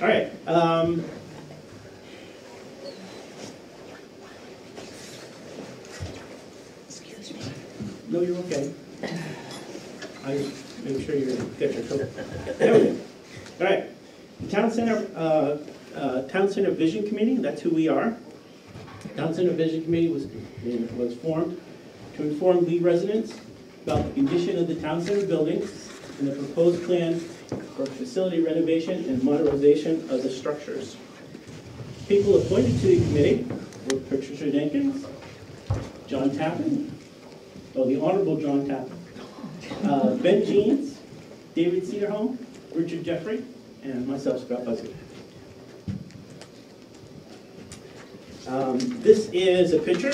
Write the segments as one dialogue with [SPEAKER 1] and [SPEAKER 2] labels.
[SPEAKER 1] All right.
[SPEAKER 2] Excuse me.
[SPEAKER 1] No, you're okay. I make sure you get your coat. There we go. All right. Town Center Vision Committee. That's who we are. Town Center Vision Committee was formed to inform Lee residents about the condition of the town center buildings and the proposed plan for facility renovation and modernization of the structures. People appointed to the committee were Patricia Jenkins, John Tappan, the Honorable John Tappan, Ben Jeans, David Cedarholm, Richard Jeffrey, and myself, Scott Buzzard. This is a picture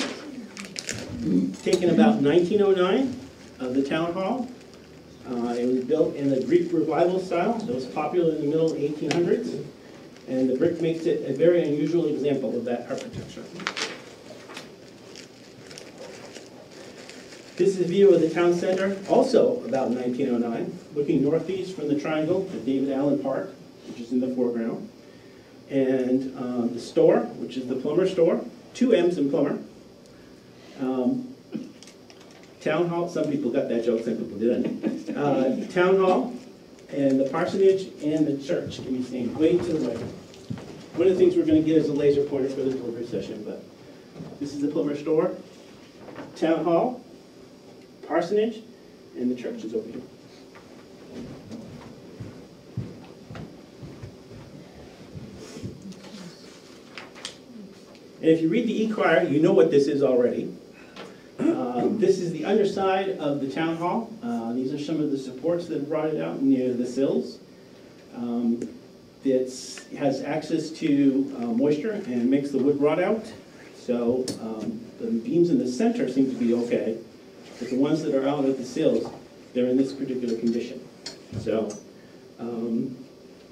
[SPEAKER 1] taken about 1909 of the town hall. It was built in the Greek Revival style, so it was popular in the middle 1800s, and the brick makes it a very unusual example of that architecture. This is a view of the town center, also about 1909, looking northeast from the triangle to David Allen Park, which is in the foreground, and the store, which is the Plumber store, 2 M's in Plumber. Town hall, some people got that joke, some people didn't. Town hall, and the parsonage, and the church can be seen way to the right. One of the things we're going to get is a laser pointer for the delivery session, but this is the Plumber store, town hall, parsonage, and the church is over here. And if you read the e-crier, you know what this is already. This is the underside of the town hall. These are some of the supports that brought it out near the sills. It has access to moisture and makes the wood rot out. So the beams in the center seem to be okay, but the ones that are out at the sills, they're in this particular condition. So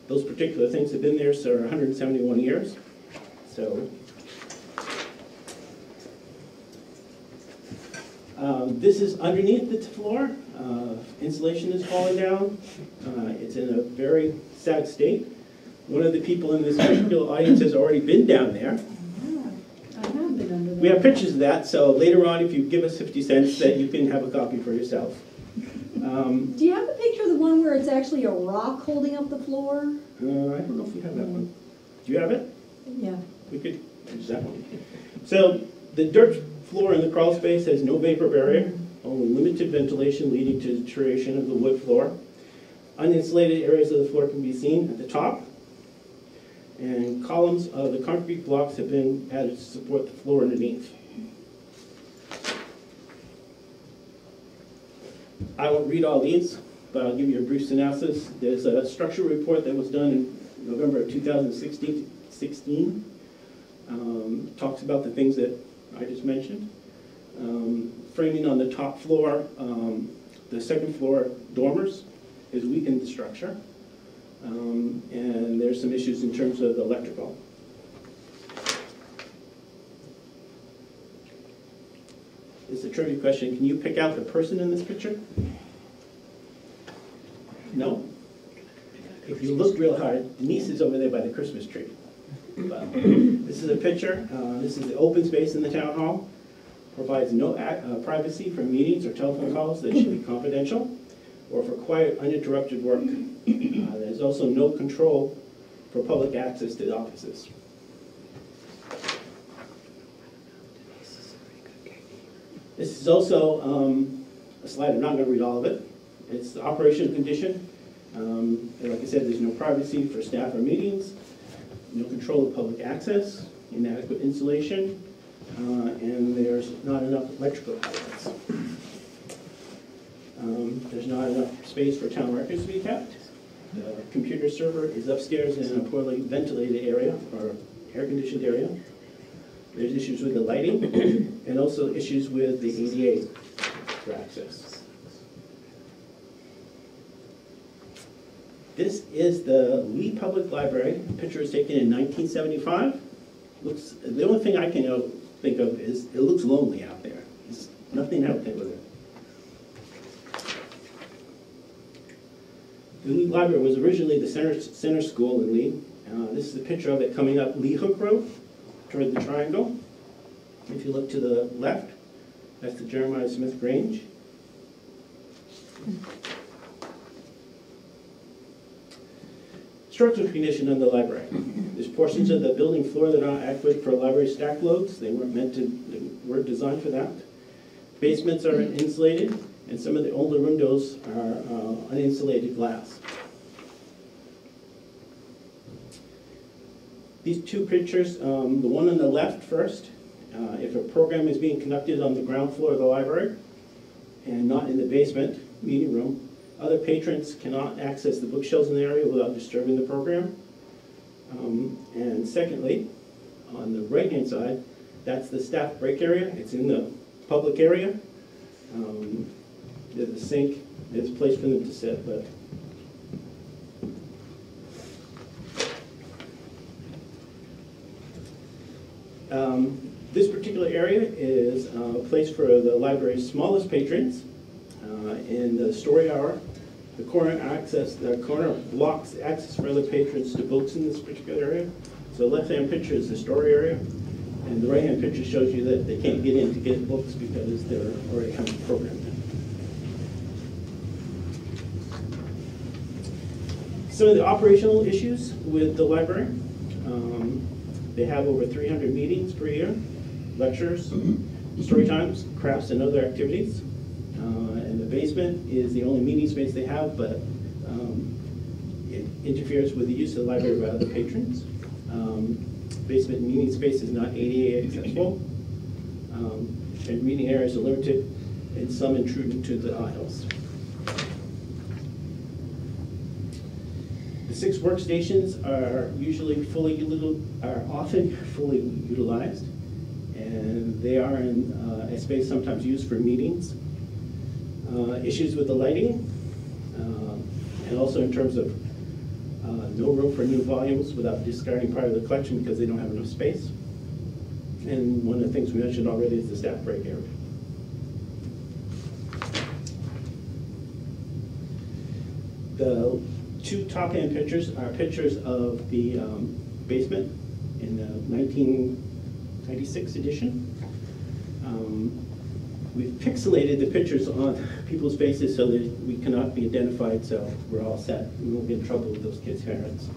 [SPEAKER 1] those particular things have been there for 171 years. So this is underneath the floor. Insulation is falling down. It's in a very sad state. One of the people in this particular audience has already been down there.
[SPEAKER 2] Yeah, I have been under there.
[SPEAKER 1] We have pictures of that, so later on, if you give us 50 cents, that you can have a copy for yourself.
[SPEAKER 2] Do you have a picture of the one where it's actually a rock holding up the floor?
[SPEAKER 1] I don't know if we have that one. Do you have it?
[SPEAKER 2] Yeah.
[SPEAKER 1] We could use that one. So the dirt floor in the crawl space has no vapor barrier, only limited ventilation leading to deterioration of the wood floor. Uninsulated areas of the floor can be seen at the top, and columns of the concrete blocks have been added to support the floor underneath. I won't read all these, but I'll give you a brief synopsis. There's a structural report that was done in November of 2016. Talks about the things that I just mentioned. Framing on the top floor, the second floor dormers has weakened the structure. And there's some issues in terms of the electrical. It's a trivia question. Can you pick out the person in this picture? No? If you look real hard, Denise is over there by the Christmas tree. This is a picture. This is the open space in the town hall. Provides no privacy for meetings or telephone calls that should be confidential or for quiet, uninterrupted work. There's also no control for public access to the offices. This is also a slide. I'm not going to read all of it. It's the operational condition. And like I said, there's no privacy for staff or meetings, no control of public access, inadequate insulation, and there's not enough electrical outlets. There's not enough space for town records to be kept. The computer server is upstairs in a poorly ventilated area or air-conditioned area. There's issues with the lighting and also issues with the ADA for access. This is the Lee Public Library. The picture was taken in 1975. The only thing I can think of is it looks lonely out there. There's nothing out there with it. The Lee Library was originally the center school in Lee. This is a picture of it coming up Lee Hook Road toward the triangle. If you look to the left, that's the Jeremiah Smith Grange. Structural condition on the library. There's portions of the building floor that aren't adequate for library stack loads. They weren't designed for that. Basements are insulated, and some of the older windows are uninsulated glass. These two pictures, the one on the left first, if a program is being conducted on the ground floor of the library and not in the basement, meeting room, other patrons cannot access the bookshelves in the area without disturbing the program. And secondly, on the right-hand side, that's the staff break area. It's in the public area. There's a sink. There's a place for them to sit, but this particular area is a place for the library's smallest patrons. In the story hour, the corner blocks access for other patrons to books in this particular area. So the left-hand picture is the story area, and the right-hand picture shows you that they can't get in to get books because they're already have a program. Some of the operational issues with the library. They have over 300 meetings per year, lectures, story times, crafts, and other activities. And the basement is the only meeting space they have, but it interferes with the use of the library by other patrons. Basement meeting space is not ADA accessible, and meeting areas are limited, and some intrude into the aisles. The 6 workstations are often fully utilized, and they are in a space sometimes used for meetings. Issues with the lighting, and also in terms of no room for new volumes without discarding part of the collection because they don't have enough space. And one of the things we mentioned already is the staff break area. The 2 top-hand pictures are pictures of the basement in the 1996 edition. We've pixelated the pictures on people's faces so that we cannot be identified, so we're all set. We won't get in trouble with those kids' parents.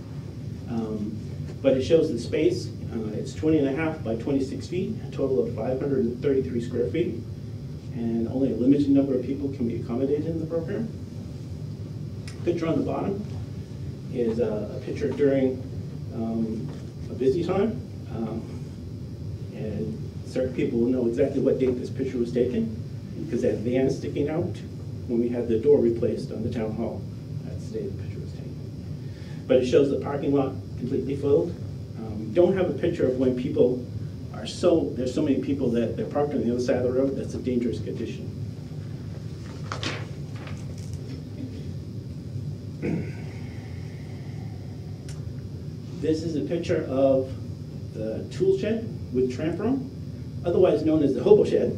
[SPEAKER 1] But it shows the space. It's 20.5 by 26 feet, a total of 533 square feet, and only a limited number of people can be accommodated in the program. Picture on the bottom is a picture during a busy time. And certain people will know exactly what date this picture was taken because that van is sticking out when we had the door replaced on the town hall. That's the day the picture was taken. But it shows the parking lot completely filled. Don't have a picture of when people are there's so many people that they're parked on the other side of the road. That's a dangerous condition. This is a picture of the tool shed with tramp room, otherwise known as the hobo shed.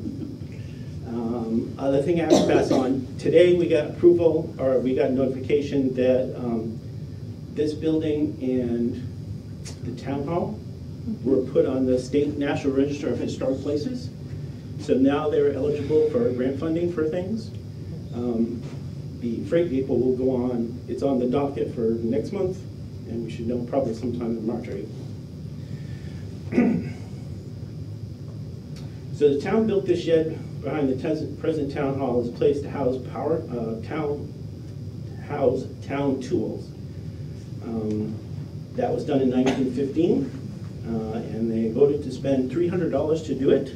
[SPEAKER 1] Other thing I have to pass on, today we got approval, or we got notification that this building and the town hall were put on the State National Register of Historic Places. So now they're eligible for grant funding for things. The freight depot will go on, it's on the docket for next month, and we should know probably sometime in March or April. So the town built this shed behind the present town hall as a place to house town tools. That was done in 1915, and they voted to spend $300 to do it.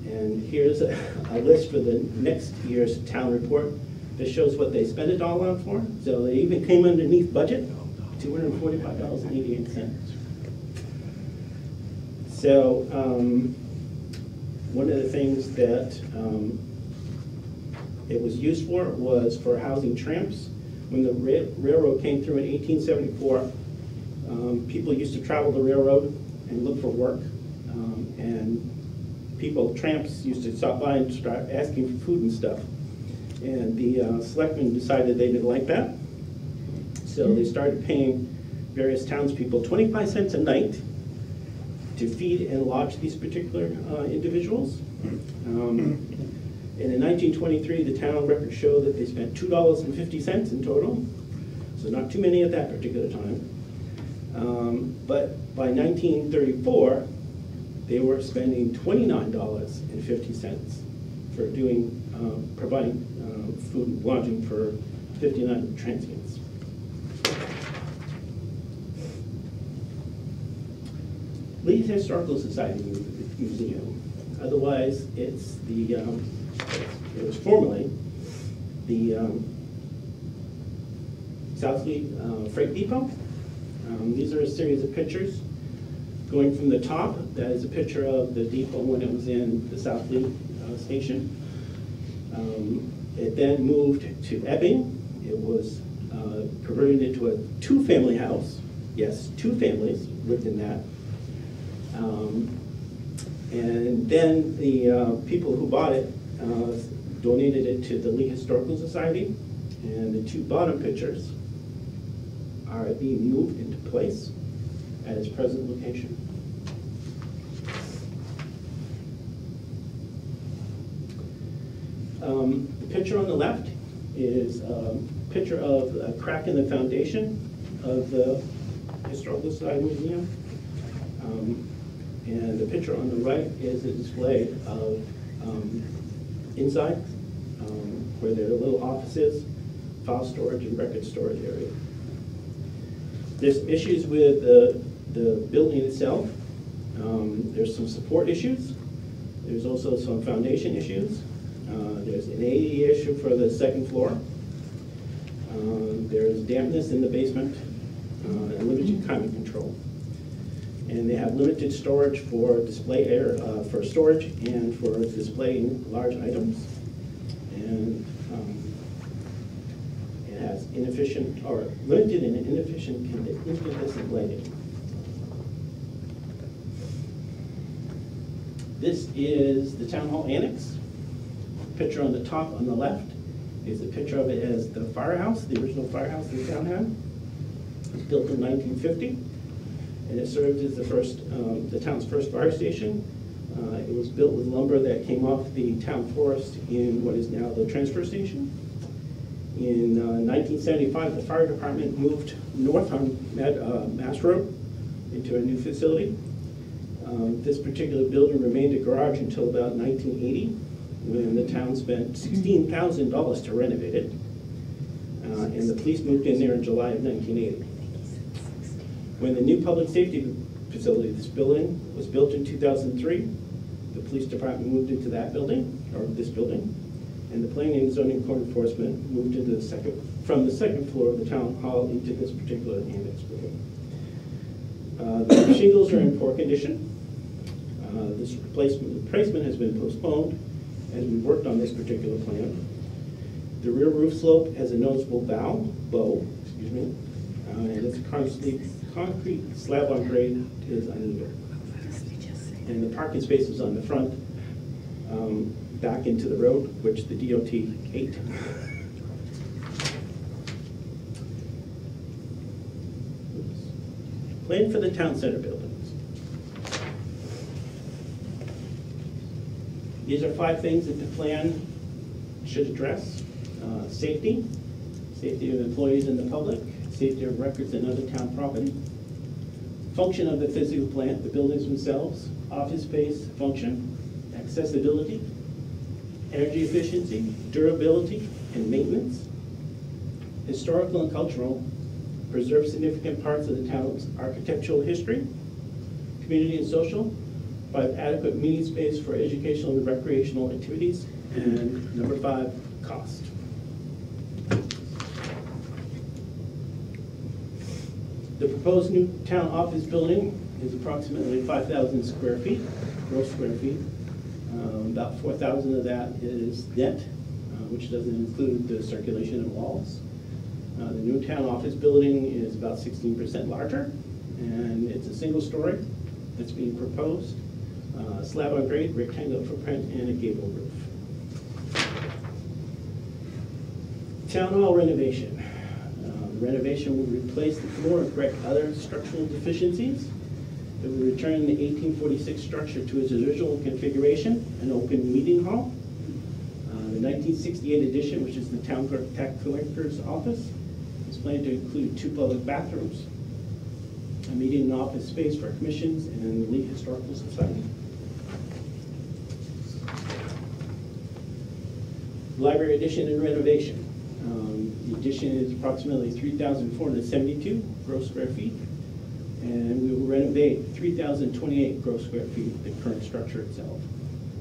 [SPEAKER 1] And here's a list for the next year's town report that shows what they spent it all on for. So they even came underneath budget, $245.88. So one of the things that it was used was for housing tramps. When the railroad came through in 1874, people used to travel the railroad and look for work. And tramps used to stop by and start asking for food and stuff. And the selectmen decided they didn't like that. So they started paying various townspeople 25 cents a night to feed and lodge these particular individuals. And in 1923, the town records show that they spent $2.50 in total, so not too many at that particular time. But by 1934, they were spending $29.50 for providing food and lodging for 59 transients. Leith Historical Society Museum. Otherwise, it's the it was formerly the South Leith Freight Depot. These are a series of pictures. Going from the top, that is a picture of the depot when it was in the South Leith station. It then moved to Ebbing. It was converted into a two-family house. Yes, two families lived in that. And then the people who bought it donated it to the Leith Historical Society. And the two bottom pictures are being moved into place at its present location. The picture on the left is a picture of a crack in the foundation of the Historical Society Museum. And the picture on the right is a display of inside, where there are little offices, file storage, and record storage area. There's some issues with the building itself. There's some support issues. There's also some foundation issues. There's an AE issue for the second floor. There's dampness in the basement and limited climate control. And they have limited storage for display air, for storage and for displaying large items. And it has inefficient or limited and inefficient incandescent lighting. This is the Town Hall Annex. Picture on the top on the left is a picture of it as the firehouse, the original firehouse the town had. It was built in 1950, and it served as the town's first fire station. It was built with lumber that came off the town forest in what is now the transfer station. In 1975, the fire department moved north on Mass Road into a new facility. This particular building remained a garage until about 1980, when the town spent $16,000 to renovate it. And the police moved in there in July of 1980. When the new public safety facility, this building, was built in 2003, the police department moved into that building, or this building, and the planning and zoning code enforcement moved into from the second floor of the town hall into this particular annex building. The shingles are in poor condition. This replacement has been postponed as we worked on this particular plan. The rear roof slope has a noticeable bow, and its concrete slab on grade is uneven. And the parking spaces on the front back into the road, which the DOT hate. Plan for the town center buildings. These are 5 things that the plan should address. Safety of employees and the public, safety of records and other town property, function of the physical plant, the buildings themselves, office space function, accessibility, energy efficiency, durability, and maintenance, historical and cultural, preserve significant parts of the town's architectural history, community and social, provide adequate meeting space for educational and recreational activities, and number 5, cost. The proposed new town office building is approximately 5,000 square feet, gross square feet. About 4,000 of that is net, which doesn't include the circulation of walls. The new town office building is about 16% larger, and it's a single story that's being proposed. Slab on grade, rectangular footprint, and a gable roof. Town hall renovation. The renovation will replace the floor and correct other structural deficiencies. It will return the 1846 structure to its original configuration, an open meeting hall. The 1968 addition, which is the town clerk tax collector's office, is planned to include 2 public bathrooms, a meeting and office space for commissions and the Lee Historical Society. Library addition and renovation. The addition is approximately 3,472 gross square feet, and we will renovate 3,028 gross square feet of the current structure itself.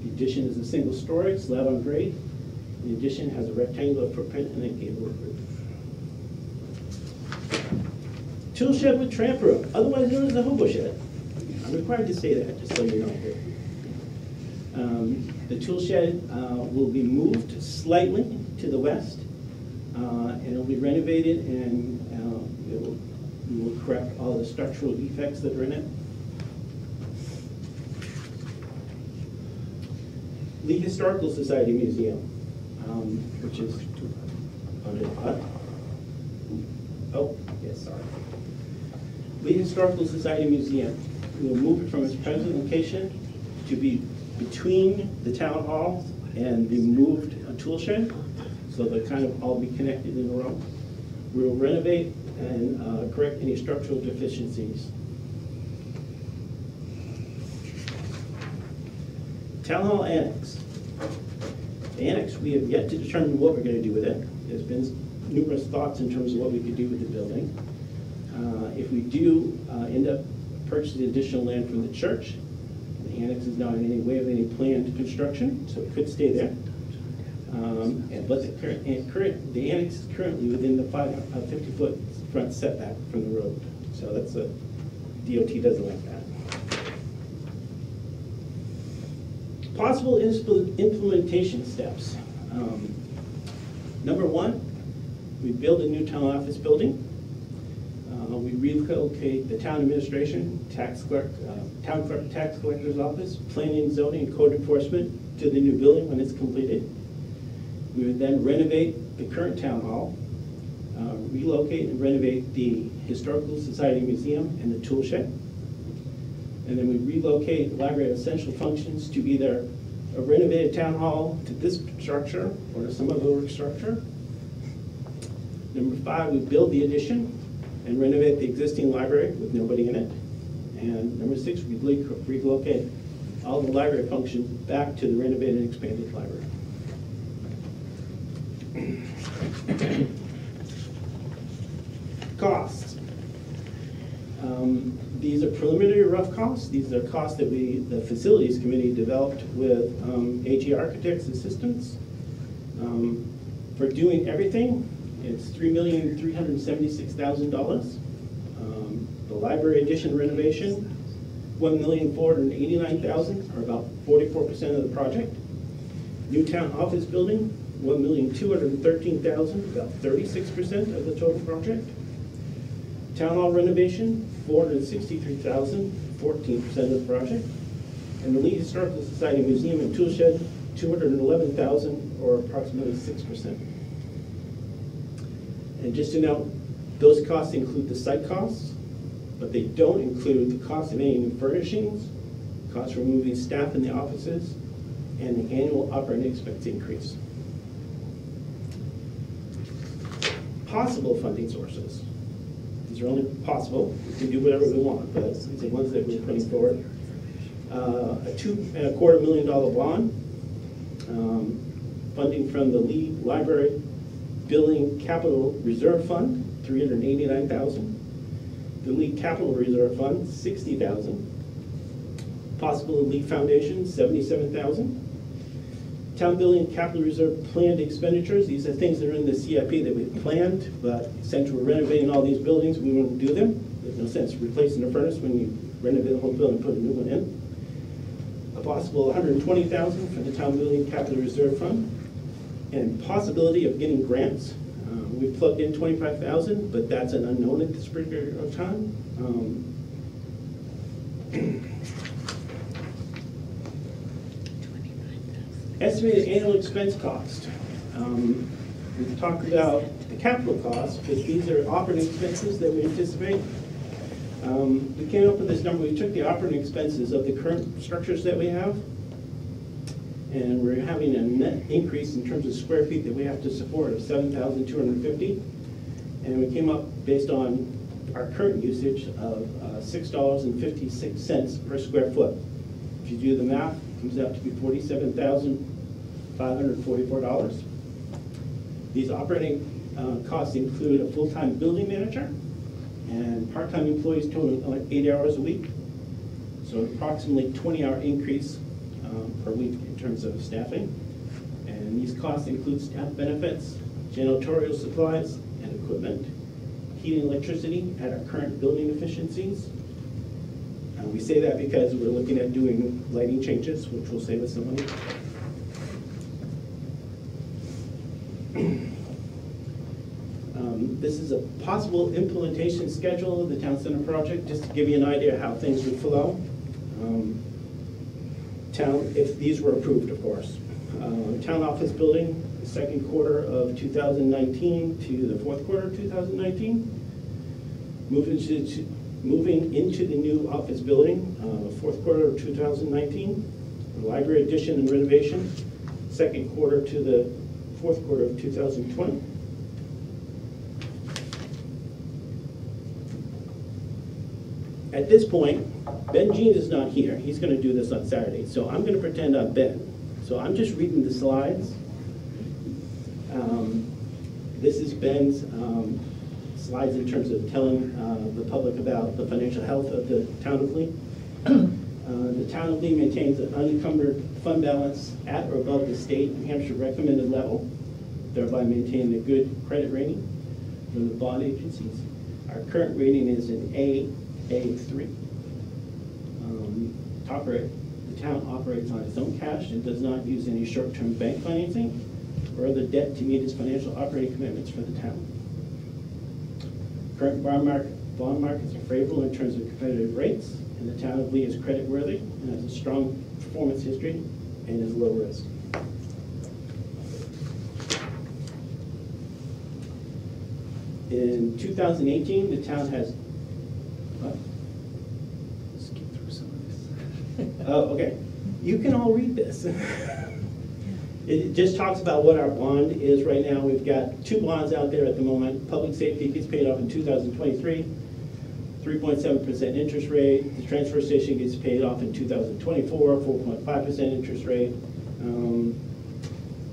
[SPEAKER 1] The addition is a single story, slab on grade. The addition has a rectangular footprint and a gabled roof. Tool shed with tramp room, otherwise known as a hobo shed. I'm required to say that, just so you know. The tool shed will be moved slightly to the west, and it will be renovated, and we will correct all the structural defects that are in it. Lee Historical Society Museum, which is Lee Historical Society Museum. We will move it from its present location to be between the town hall and the moved tool shed, so they'll kind of all be connected in a row. We will renovate and correct any structural deficiencies. Town Hall Annex. The annex, we have yet to determine what we're going to do with it. There's been numerous thoughts in terms of what we could do with the building. If we do end up purchasing additional land from the church, the annex is not in any way of any planned construction, so it could stay there. But the annex is currently within the 50-foot front setback from the road. So that's a, DOT doesn't like that. Possible implementation steps. Number 1, we build a new town office building. We relocate the town administration, town clerk, tax collector's office, planning, zoning, and code enforcement to the new building when it's completed. We would then renovate the current town hall, relocate and renovate the Historical Society Museum and the tool shed. And then we relocate library essential functions to either a renovated town hall to this structure or to some other structure. Number 5, we build the addition and renovate the existing library with nobody in it. And number 6, we relocate all the library functions back to the renovated and expanded library. Costs. These are preliminary rough costs. These are costs that the facilities committee developed with AG Architects Assistants. For doing everything, it's $3,376,000. The library addition renovation, $1,489,000, or about 44% of the project. New town office building, $1,213,000, about 36% of the total project. Town hall renovation, $463,000, 14% of the project. And the Lee Historical Society Museum and Tool Shed, $211,000, or approximately 6%. And just to note, those costs include the site costs, but they don't include the cost of any new furnishings, costs for moving staff in the offices, and the annual operating expense increase. Possible funding sources. These are only possible. We can do whatever we want, but these are the ones that we're putting forward. A $2.25 million bond, funding from the Lee Library Building Capital Reserve Fund, $389,000. The Lee Capital Reserve Fund, $60,000. Possible Lee Foundation, $77,000. Town Building Capital Reserve planned expenditures. These are things that are in the CIP that we planned, but since we're renovating all these buildings, we won't do them. There's no sense replacing the furnace when you renovate the whole building and put a new one in. A possible $120,000 for the Town Building Capital Reserve Fund, and possibility of getting grants. We plugged in $25,000, but that's an unknown at this period of time. Estimated annual expense cost. We've talked about the capital costs, because these are operating expenses that we anticipate. We came up with this number. We took the operating expenses of the current structures that we have, and we're having a net increase in terms of square feet that we have to support of 7,250. And we came up based on our current usage of $6.56 per square foot. If you do the math, it comes out to be $47,544. These operating costs include a full-time building manager and part-time employees totaling like 8 hours a week. So approximately 20-hour increase per week in terms of staffing. And these costs include staff benefits, janitorial supplies and equipment, heating and electricity at our current building efficiencies. We say that because we're looking at doing lighting changes, which will save us some money. This is a possible implementation schedule of the town center project, just to give you an idea how things would flow. If these were approved, of course. Town office building, the second quarter of 2019 to the fourth quarter of 2019. Moving into the new office building, fourth quarter of 2019. Library addition and renovation, second quarter to the fourth quarter of 2020. At this point, Ben Jean is not here. He's going to do this on Saturday, so I'm going to pretend I'm Ben. So I'm just reading the slides. This is Ben's slides in terms of telling the public about the financial health of the town of Lee. The town of Lee maintains an unencumbered fund balance at or above the state New Hampshire recommended level, thereby maintaining a good credit rating from the bond agencies. Our current rating is an A3. The town operates on its own cash and does not use any short-term bank financing or other debt to meet its financial operating commitments for the town. Current bond markets are favorable in terms of competitive rates, and the town of Lee is creditworthy and has a strong performance history and is low risk. In 2018, the town has skip through some of this. Oh, okay. You can all read this. It just talks about what our bond is right now. We've got 2 bonds out there at the moment. Public safety gets paid off in 2023, 3.7% interest rate. The transfer station gets paid off in 2024, 4.5% interest rate.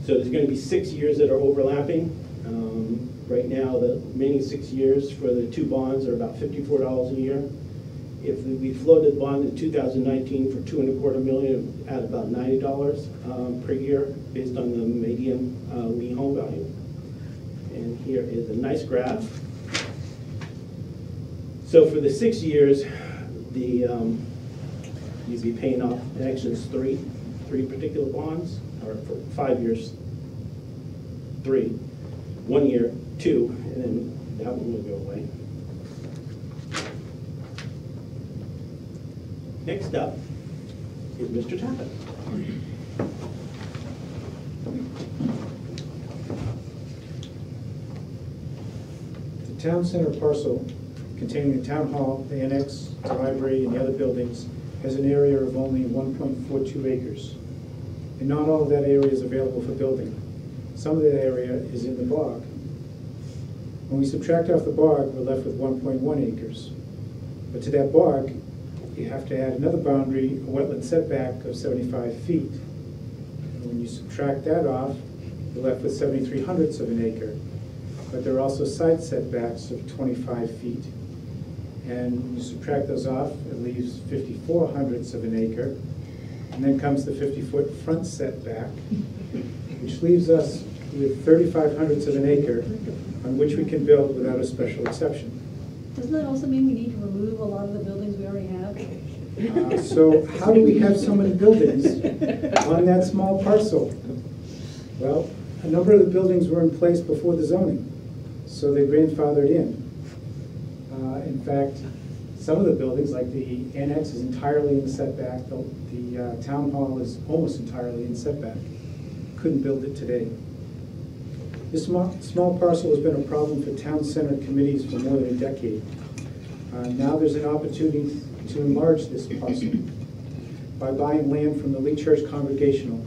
[SPEAKER 1] So there's going to be 6 years that are overlapping. Right now, the remaining 6 years for the 2 bonds are about $54 a year. If we floated the bond in 2019 for $2.25 million at about $90 per year, based on the median Lee home value. And here is a nice graph. So for the 6 years, you'd be paying off, actually it's three particular bonds, or for 5 years, 3, 1 year, 2, and then that one will go away. Next up is Mr. Tappan.
[SPEAKER 3] The town center parcel containing the town hall, the annex, the library, and the other buildings has an area of only 1.42 acres. And not all of that area is available for building. Some of that area is in the bog. When we subtract off the bog, we're left with 1.1 acres. But to that bog, you have to add another boundary, a wetland setback of 75 feet. And when you subtract that off, you're left with 73/100ths of an acre. But there are also side setbacks of 25 feet. And when you subtract those off, it leaves 54/100ths of an acre. And then comes the 50-foot front setback, which leaves us with 35/100ths of an acre on which we can build without a special exception.
[SPEAKER 2] Doesn't that also mean we need to remove a lot of the buildings we already have?
[SPEAKER 3] So how do we have so many buildings on that small parcel? Well, a number of the buildings were in place before the zoning, so they grandfathered in. In fact, some of the buildings, like the annex, is entirely in setback. The town hall is almost entirely in setback. Couldn't build it today. This small parcel has been a problem for town center committees for more than a decade. Now there's an opportunity to enlarge this parcel by buying land from the Lee Church Congregational.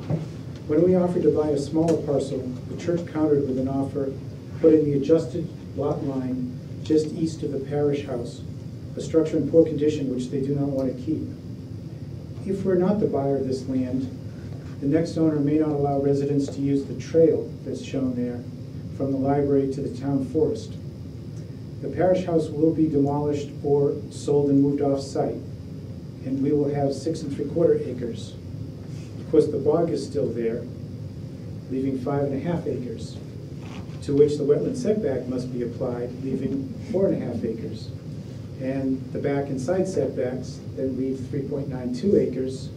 [SPEAKER 3] When we offered to buy a smaller parcel, the church countered with an offer put in the adjusted lot line just east of the parish house, a structure in poor condition which they do not want to keep. If we're not the buyer of this land, the next owner may not allow residents to use the trail that's shown there from the library to the town forest. The parish house will be demolished or sold and moved off-site, and we will have 6 3/4 acres. Of course, the bog is still there, leaving 5.5 acres, to which the wetland setback must be applied, leaving 4.5 acres. And the back and side setbacks then leave 3.92 acres.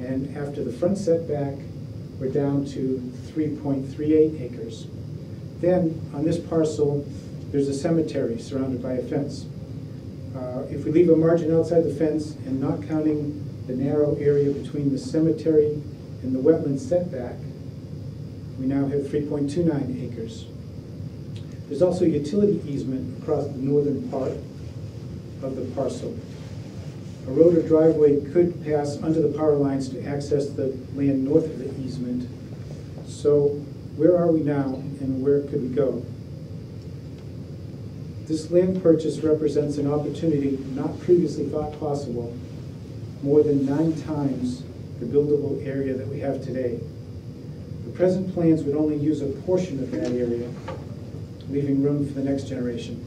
[SPEAKER 3] And after the front setback, we're down to 3.38 acres. Then, on this parcel, there's a cemetery surrounded by a fence. If we leave a margin outside the fence and not counting the narrow area between the cemetery and the wetland setback, we now have 3.29 acres. There's also a utility easement across the northern part of the parcel. A road or driveway could pass under the power lines to access the land north of the easement. So where are we now and where could we go? This land purchase represents an opportunity not previously thought possible, more than 9 times the buildable area that we have today. The present plans would only use a portion of that area, leaving room for the next generation.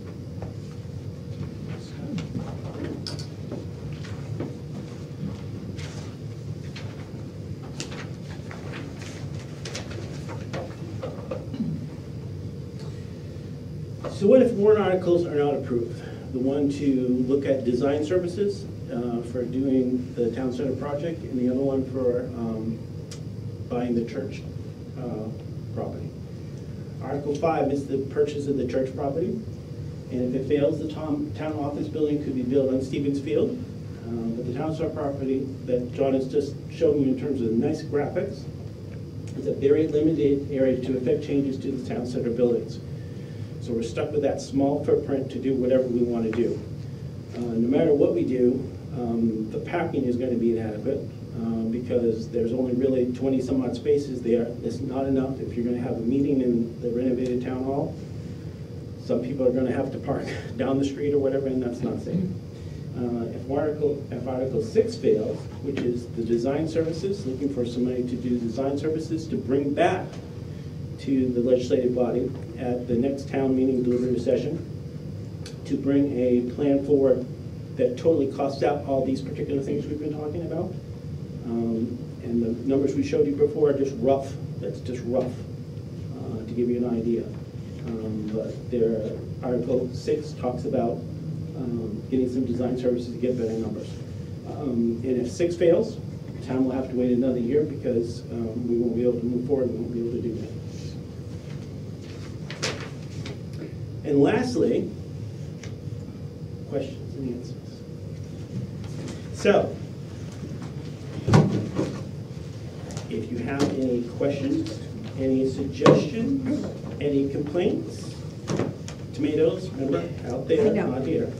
[SPEAKER 1] So what if warrant articles are not approved? The one to look at design services for doing the town center project, and the other one for buying the church property. Article 5 is the purchase of the church property, and if it fails, the town office building could be built on Stevens Field. But the town center property that John has just shown you in terms of nice graphics is a very limited area to effect changes to the town center buildings. So we're stuck with that small footprint to do whatever we want to do. No matter what we do, the parking is going to be inadequate because there's only really 20 some odd spaces there. It's not enough if you're going to have a meeting in the renovated town hall. Some people are going to have to park down the street or whatever, and that's not safe. If Article 6 fails, which is the design services, looking for somebody to do design services to bring back to the legislative body at the next town meeting deliberative session to bring a plan forward that totally costs out all these particular things we've been talking about. And the numbers we showed you before are just rough. That's just rough to give you an idea. But there, Article 6 talks about getting some design services to get better numbers. And if 6 fails, the town will have to wait another year because we won't be able to move forward. We won't be able to do that. And lastly, questions and answers. So, if you have any questions, any suggestions, any complaints, tomatoes, remember, out there, not here.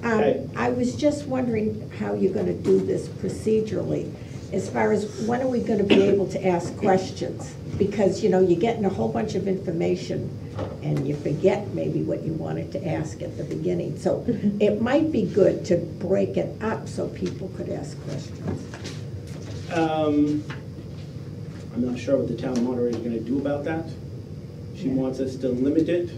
[SPEAKER 1] Okay.
[SPEAKER 4] I was just wondering how you're going to do this procedurally, as far as when are we going to be able to ask questions? Because, you know, you're getting a whole bunch of information and you forget maybe what you wanted to ask at the beginning. So it might be good to break it up so people could ask questions.
[SPEAKER 1] I'm not sure what the town moderator is going to do about that. She wants us to limit it,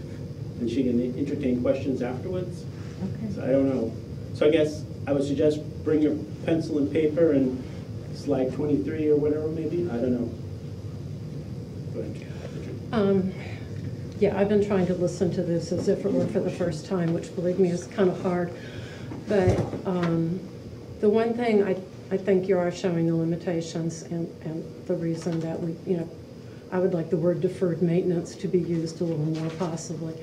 [SPEAKER 1] and she can entertain questions afterwards.
[SPEAKER 4] Okay.
[SPEAKER 1] So I don't know. So I guess I would suggest bring your pencil and paper and slide 23 or whatever maybe. I don't know. Go ahead.
[SPEAKER 5] Yeah, I've been trying to listen to this as if it were for the first time, which, believe me, is kind of hard. But the one thing I think you are showing the limitations and the reason that we, you know, I would like the word deferred maintenance to be used a little more possibly.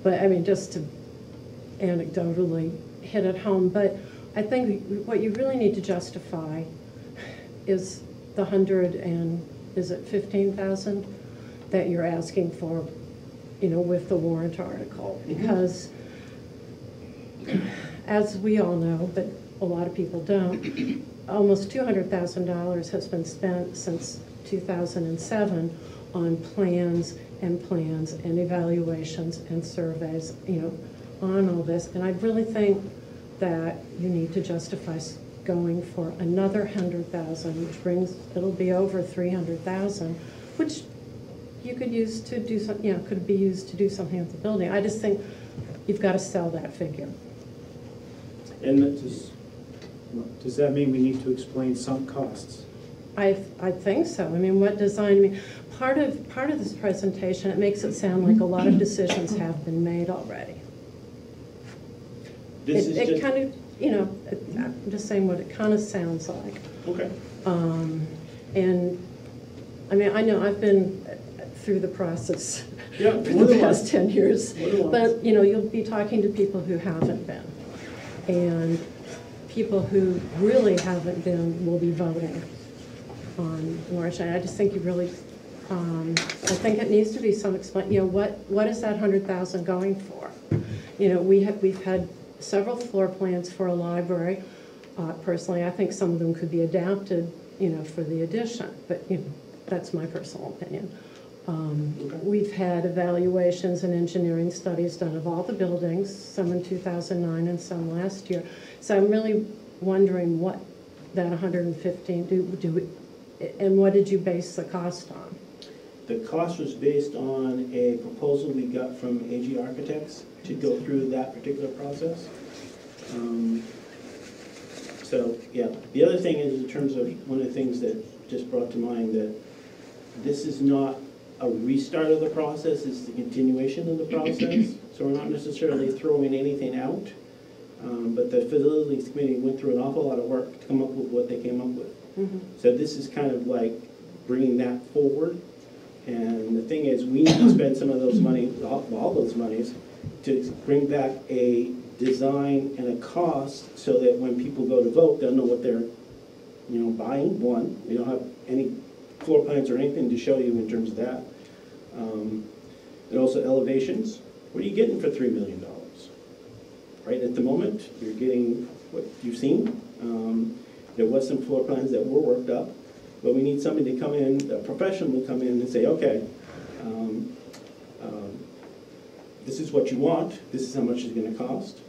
[SPEAKER 5] But I mean, just to anecdotally hit it home. But I think what you really need to justify is the 100 and, is it 15,000 that you're asking for, with the warrant article. Because as we all know, but a lot of people don't, almost $200,000 has been spent since 2007 on plans and evaluations and surveys, on all this. And I really think that you need to justify going for another 100,000, which brings, it'll be over 300,000, which you could use to do some, could be used to do something with the building. I just think you've got to sell that figure.
[SPEAKER 1] And
[SPEAKER 3] Does that mean we need to explain sunk costs?
[SPEAKER 5] I think so. I mean, what design, part of this presentation, it makes it sound like a lot of decisions have been made already.
[SPEAKER 1] this is
[SPEAKER 5] It
[SPEAKER 1] just,
[SPEAKER 5] kind of, I'm just saying what it kind of sounds like.
[SPEAKER 1] okay.
[SPEAKER 5] And, I mean, I know I've been through the process
[SPEAKER 1] Yeah,
[SPEAKER 5] for
[SPEAKER 1] more
[SPEAKER 5] the
[SPEAKER 1] than
[SPEAKER 5] past
[SPEAKER 1] once.
[SPEAKER 5] 10 years.
[SPEAKER 1] More than once.
[SPEAKER 5] But, you'll be talking to people who haven't been. And people who really haven't been will be voting on March 9th. I just think you really, I think it needs to be some what is that 100,000 going for? We've had several floor plans for a library. Personally, I think some of them could be adapted, for the addition, but, that's my personal opinion. We've had evaluations and engineering studies done of all the buildings, some in 2009 and some last year. So I'm really wondering what that 115, and what did you base the cost on?
[SPEAKER 1] The cost was based on a proposal we got from AG Architects to go through that particular process. So, yeah, the other thing is, in terms of one of the things that just brought to mind, that this is not a restart of the process, it's the continuation of the process. So we're not necessarily throwing anything out, but the facilities committee went through an awful lot of work to come up with what they came up with. So this is kind of like bringing that forward. And the thing is, we need to spend some of those money, all those monies, to bring back a design and a cost so that when people go to vote, they'll know what they're, buying. One, we don't have any floor plans or anything to show you in terms of that. And also elevations. What are you getting for $3 million? Right at the moment, you're getting what you've seen. There was some floor plans that were worked up, but we need somebody to come in, a professional to come in and say, okay, this is what you want, this is how much it's gonna cost.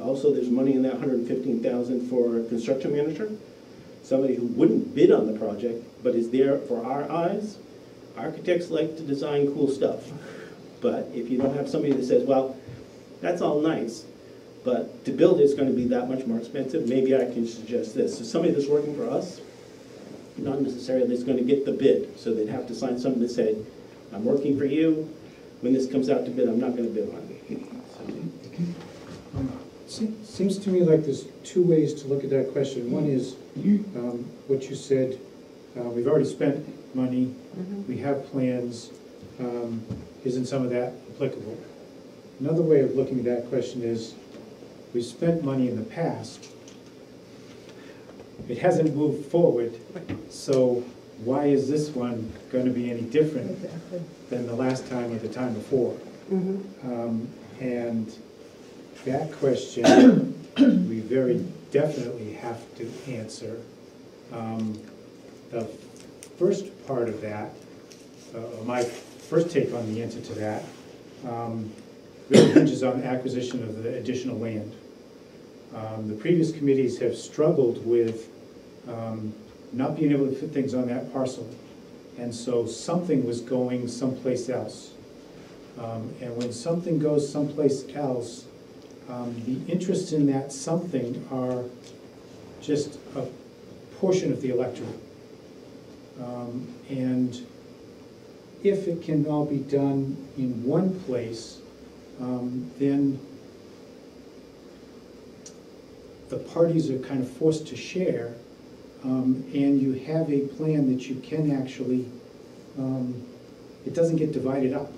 [SPEAKER 1] Also, there's money in that $115,000 for a construction manager, somebody who wouldn't bid on the project, but is there for our eyes. Architects like to design cool stuff, but if you don't have somebody that says, well, that's all nice, but to build it's gonna be that much more expensive, maybe I can suggest this. So somebody that's working for us, not necessarily is gonna get the bid, so they'd have to sign something to say, I'm working for you, when this comes out to bid, I'm not gonna bid on it.
[SPEAKER 3] Seems to me like there's two ways to look at that question. One is what you said, we've already spent money, we have plans, isn't some of that applicable? Another way of looking at that question is, we spent money in the past, it hasn't moved forward, so why is this one going to be any different than the last time or the time before? And that question we very definitely have to answer. The first part of that, my first take on the answer to that, really hinges on acquisition of the additional land. The previous committees have struggled with not being able to fit things on that parcel, and so something was going someplace else. And when something goes someplace else, the interests in that something are just a portion of the electorate. And if it can all be done in one place, then the parties are kind of forced to share, and you have a plan that you can actually, it doesn't get divided up.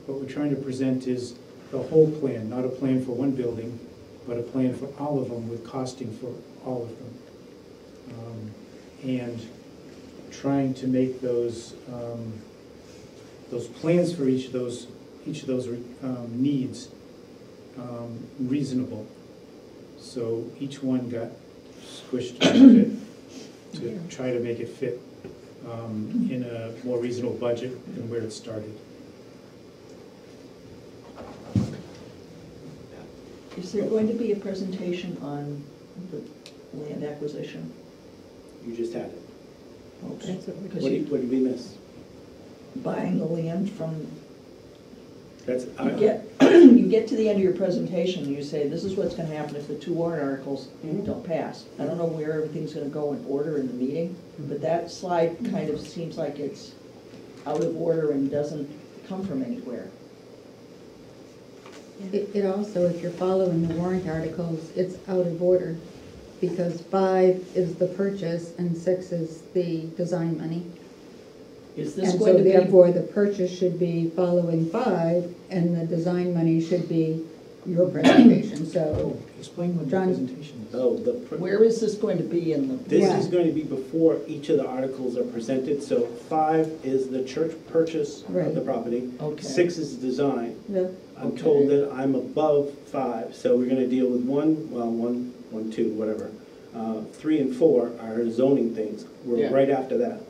[SPEAKER 3] What we're trying to present is the whole plan, not a plan for one building, but a plan for all of them with costing for all of them. And trying to make those those plans for each of those needs reasonable. So each one got squished a little bit to try to make it fit in a more reasonable budget than where it started.
[SPEAKER 6] Is there going to be a presentation on the land acquisition?
[SPEAKER 1] You just had it.
[SPEAKER 6] Okay. Because
[SPEAKER 1] What did we miss?
[SPEAKER 6] buying the land from,
[SPEAKER 1] That's,
[SPEAKER 6] you get to the end of your presentation, and you say, this is what's gonna happen if the two warrant articles
[SPEAKER 1] Mhm.
[SPEAKER 6] don't pass. I don't know where everything's gonna go in order in the meeting, but that slide kind of seems like it's out of order and doesn't come from anywhere.
[SPEAKER 7] It also, if you're following the warrant articles, it's out of order, because 5 is the purchase and 6 is the design money.
[SPEAKER 6] Is this
[SPEAKER 7] And
[SPEAKER 6] going
[SPEAKER 7] so
[SPEAKER 6] to be?
[SPEAKER 7] therefore, the purchase should be following 5, and the design money should be your presentation, so.
[SPEAKER 3] Explain what the
[SPEAKER 7] John-
[SPEAKER 3] presentation is.
[SPEAKER 1] oh,
[SPEAKER 6] Where is this going to be in the?
[SPEAKER 1] This
[SPEAKER 7] Yeah.
[SPEAKER 1] is going to be before each of the articles are presented, so 5 is the church purchase of the
[SPEAKER 7] Right.
[SPEAKER 1] property.
[SPEAKER 6] Okay.
[SPEAKER 1] 6 is design.
[SPEAKER 7] the-
[SPEAKER 1] I'm
[SPEAKER 6] Okay.
[SPEAKER 1] told that I'm above 5, so we're gonna deal with 1, 2, whatever. 3 and 4 are zoning things. We're
[SPEAKER 6] Yeah.
[SPEAKER 1] right after that.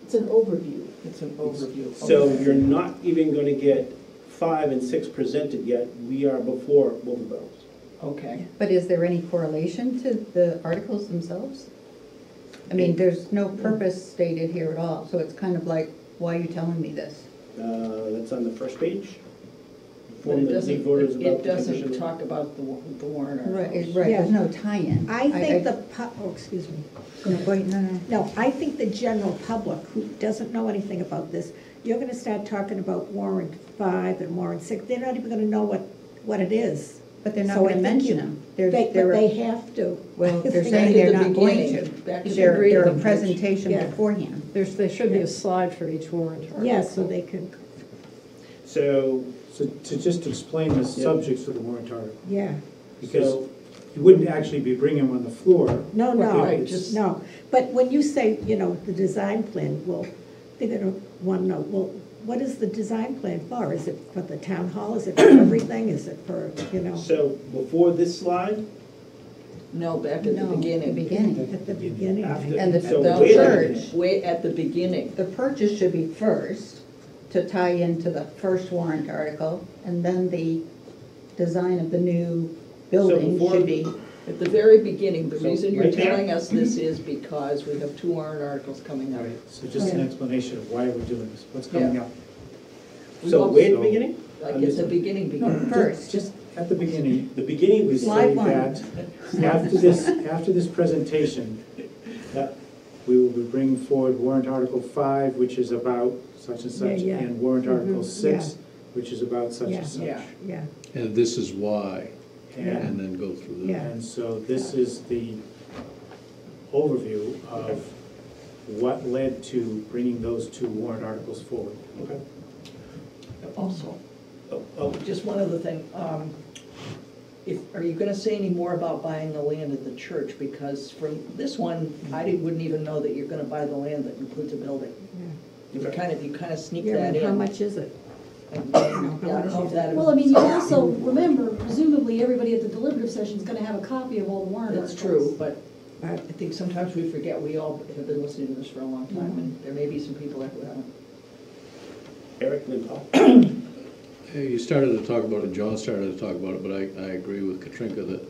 [SPEAKER 6] It's an overview. It's an overview.
[SPEAKER 1] So
[SPEAKER 6] Okay.
[SPEAKER 1] you're not even gonna get 5 and 6 presented yet. We are before both of those.
[SPEAKER 6] Okay.
[SPEAKER 7] But is there any correlation to the articles themselves? I mean, there's no purpose stated here at all, so it's kind of like, why are you telling me this?
[SPEAKER 1] That's on the first page.
[SPEAKER 6] But
[SPEAKER 1] Inform
[SPEAKER 6] it
[SPEAKER 1] the
[SPEAKER 6] doesn't,
[SPEAKER 1] league voters about
[SPEAKER 6] it
[SPEAKER 1] the
[SPEAKER 6] doesn't
[SPEAKER 1] condition.
[SPEAKER 6] talk about the warrant articles.
[SPEAKER 7] Right,
[SPEAKER 4] Yeah.
[SPEAKER 7] there's no tie-in.
[SPEAKER 4] I think excuse me.
[SPEAKER 7] No, wait, no.
[SPEAKER 4] No, I think the general public who doesn't know anything about this, you're gonna start talking about warrant 5 and warrant 6, they're not even gonna know what it is.
[SPEAKER 7] But they're not
[SPEAKER 4] So I
[SPEAKER 7] gonna
[SPEAKER 4] think
[SPEAKER 7] mention
[SPEAKER 4] you-
[SPEAKER 7] them.
[SPEAKER 4] But they have to.
[SPEAKER 7] Well, they're
[SPEAKER 6] Back
[SPEAKER 7] saying
[SPEAKER 6] at
[SPEAKER 7] they're
[SPEAKER 6] the
[SPEAKER 7] not going
[SPEAKER 6] beginning,
[SPEAKER 7] to.
[SPEAKER 6] back at the
[SPEAKER 7] They're a
[SPEAKER 6] beginning.
[SPEAKER 7] presentation
[SPEAKER 4] Yeah.
[SPEAKER 7] beforehand.
[SPEAKER 5] There should be a slide for each warrant article.
[SPEAKER 4] Yeah, so they can,
[SPEAKER 1] So,
[SPEAKER 3] So to just explain the subjects of the warrant article,
[SPEAKER 4] yeah.
[SPEAKER 3] because
[SPEAKER 1] so,
[SPEAKER 3] you wouldn't actually be bringing them on the floor.
[SPEAKER 4] No,
[SPEAKER 6] Right,
[SPEAKER 4] no,
[SPEAKER 6] just-
[SPEAKER 4] no. But when you say, the design plan, well, they're gonna wanna know, well, what is the design plan for? Is it for the town hall? Is it for everything? Is it for,
[SPEAKER 1] so before this slide,
[SPEAKER 6] No, back at the
[SPEAKER 7] No,
[SPEAKER 6] beginning.
[SPEAKER 7] the beginning.
[SPEAKER 4] at the beginning?
[SPEAKER 1] after.
[SPEAKER 7] And the
[SPEAKER 1] so
[SPEAKER 6] The
[SPEAKER 1] wait a
[SPEAKER 7] church.
[SPEAKER 1] minute.
[SPEAKER 6] Way at the beginning.
[SPEAKER 7] The purchase should be first, to tie into the first warrant article, and then the design of the new building
[SPEAKER 1] before-
[SPEAKER 7] should be.
[SPEAKER 6] At the very beginning, the
[SPEAKER 1] So
[SPEAKER 6] reason you're
[SPEAKER 1] right there?
[SPEAKER 6] telling us this is because we have 2 warrant articles coming up.
[SPEAKER 3] Right, so just an explanation of why we're doing this, what's coming up.
[SPEAKER 1] So
[SPEAKER 6] Well,
[SPEAKER 1] way at the
[SPEAKER 3] so-
[SPEAKER 1] beginning?
[SPEAKER 6] Like at the beginning,
[SPEAKER 3] No,
[SPEAKER 7] First.
[SPEAKER 3] just at the beginning,
[SPEAKER 1] The beginning
[SPEAKER 3] we
[SPEAKER 1] was.
[SPEAKER 7] Slide
[SPEAKER 3] say
[SPEAKER 7] one.
[SPEAKER 3] that after this presentation,
[SPEAKER 1] Yeah.
[SPEAKER 3] we will be bringing forward warrant article 5, which is about such and such,
[SPEAKER 4] Yeah, yeah.
[SPEAKER 3] and warrant article 6,
[SPEAKER 4] yeah.
[SPEAKER 3] which is about such
[SPEAKER 4] Yeah.
[SPEAKER 3] and such.
[SPEAKER 6] Yeah.
[SPEAKER 4] Yeah,
[SPEAKER 8] And this is why,
[SPEAKER 3] And
[SPEAKER 8] and then go through the.
[SPEAKER 4] Yeah.
[SPEAKER 3] And so this is the overview of what led to bringing those 2 warrant articles forward.
[SPEAKER 1] Okay.
[SPEAKER 6] Also,
[SPEAKER 1] Oh,
[SPEAKER 6] just one other thing. Are you gonna say any more about buying the land at the church? Because from this one, wouldn't even know that you're gonna buy the land that includes a building.
[SPEAKER 4] yeah.
[SPEAKER 6] You kind of sneak
[SPEAKER 4] Yeah,
[SPEAKER 6] that
[SPEAKER 4] and
[SPEAKER 6] in.
[SPEAKER 4] how much is it?
[SPEAKER 6] And, yeah, I don't know if that.
[SPEAKER 2] Well, I mean, you also, remember, presumably, everybody at the deliberative session is gonna have a copy of all the warrant
[SPEAKER 6] That's
[SPEAKER 2] articles.
[SPEAKER 6] true, but I think sometimes we forget, we all have been listening to this for a long time, and there may be some people that haven't.
[SPEAKER 1] Eric, then Paul.
[SPEAKER 8] Hey, you started to talk about it, John started to talk about it, but I agree with Katrinka that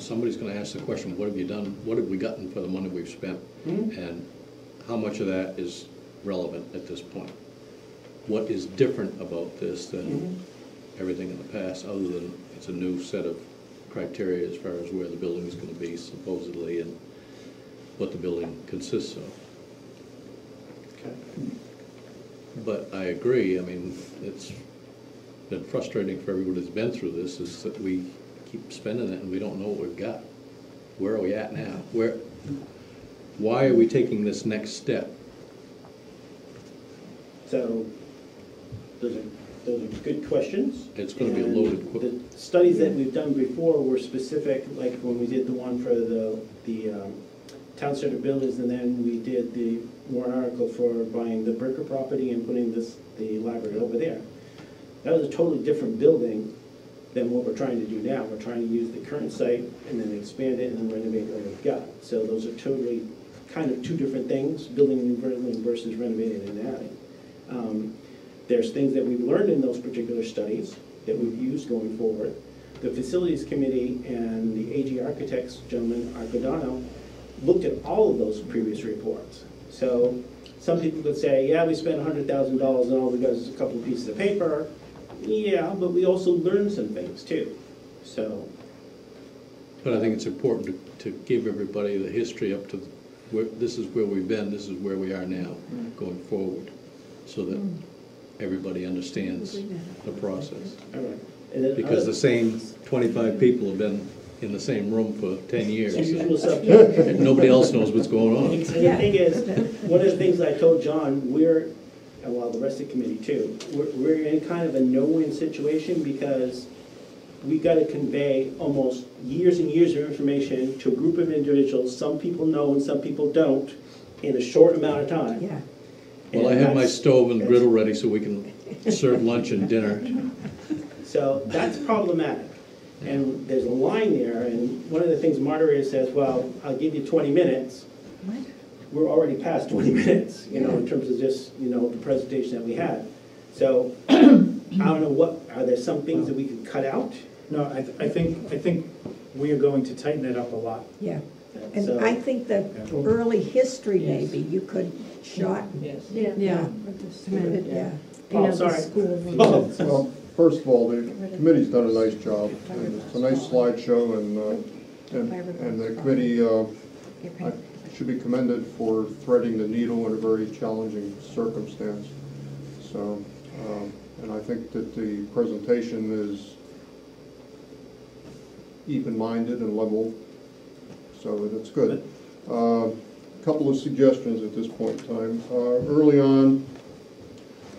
[SPEAKER 8] somebody's gonna ask the question, what have you done, what have we gotten for the money we've spent? And how much of that is relevant at this point? What is different about this than everything in the past, other than it's a new set of criteria as far as where the building is gonna be supposedly and what the building consists of?
[SPEAKER 1] Okay.
[SPEAKER 8] But I agree, I mean, it's been frustrating for everybody that's been through this, is that we keep spending it and we don't know what we've got. Where are we at now? Why are we taking this next step?
[SPEAKER 1] So, those are good questions.
[SPEAKER 8] It's gonna be a
[SPEAKER 1] And
[SPEAKER 8] loaded
[SPEAKER 1] The studies that we've done before were specific, like when we did the one for the town center buildings, and then we did the warrant article for buying the Bricker property and putting the library over there. That was a totally different building than what we're trying to do now. We're trying to use the current site and then expand it and then renovate what we've got. So those are totally kind of two different things, building a new building versus renovating and adding. There's things that we've learned in those particular studies that we've used going forward. The facilities committee and the AG architects, gentleman Arcodano, looked at all of those previous reports. So some people could say, yeah, we spent $100,000 and all we got is a couple of pieces of paper. Yeah, but we also learned some things too. So.
[SPEAKER 8] But I think it's important to give everybody the history up to where, this is where we've been, this is where we are now, going forward, so that everybody understands the process.
[SPEAKER 1] All right. And then
[SPEAKER 8] Because the same 25 people have been in the same room for 10 years.
[SPEAKER 1] usual subject.
[SPEAKER 8] And nobody else knows what's going on.
[SPEAKER 1] And the thing is, one of the things I told John, and well, the rest of the committee too, we're in kind of a no-win situation because we got to convey almost years and years of information to a group of individuals. Some people know and some people don't in a short amount of time.
[SPEAKER 4] Yeah.
[SPEAKER 8] Well, I
[SPEAKER 1] And
[SPEAKER 8] have my
[SPEAKER 1] that's-
[SPEAKER 8] stove and griddle ready so we can serve lunch and dinner.
[SPEAKER 1] So that's problematic. And there's a line there, and one of the things Margaret says, well, I'll give you 20 minutes. We're already past 20 minutes, in terms of just, the presentation that we had. So, I don't know, are there some things that we could cut out?
[SPEAKER 3] No, I think we are going to tighten it up a lot.
[SPEAKER 4] Yeah,
[SPEAKER 1] So-
[SPEAKER 4] and I think the
[SPEAKER 3] Yeah.
[SPEAKER 4] early history maybe you could shorten.
[SPEAKER 6] Yes.
[SPEAKER 5] Yeah.
[SPEAKER 4] Yeah.
[SPEAKER 5] You
[SPEAKER 1] Oh,
[SPEAKER 5] know, the
[SPEAKER 1] sorry.
[SPEAKER 5] school.
[SPEAKER 1] Oh,
[SPEAKER 9] Well, first of all, the committee's done a nice job. And it's a nice slideshow, and the committee should be commended for threading the needle in a very challenging circumstance. So, and I think that the presentation is even-minded and level, so that's good. Couple of suggestions at this point in time. Early on,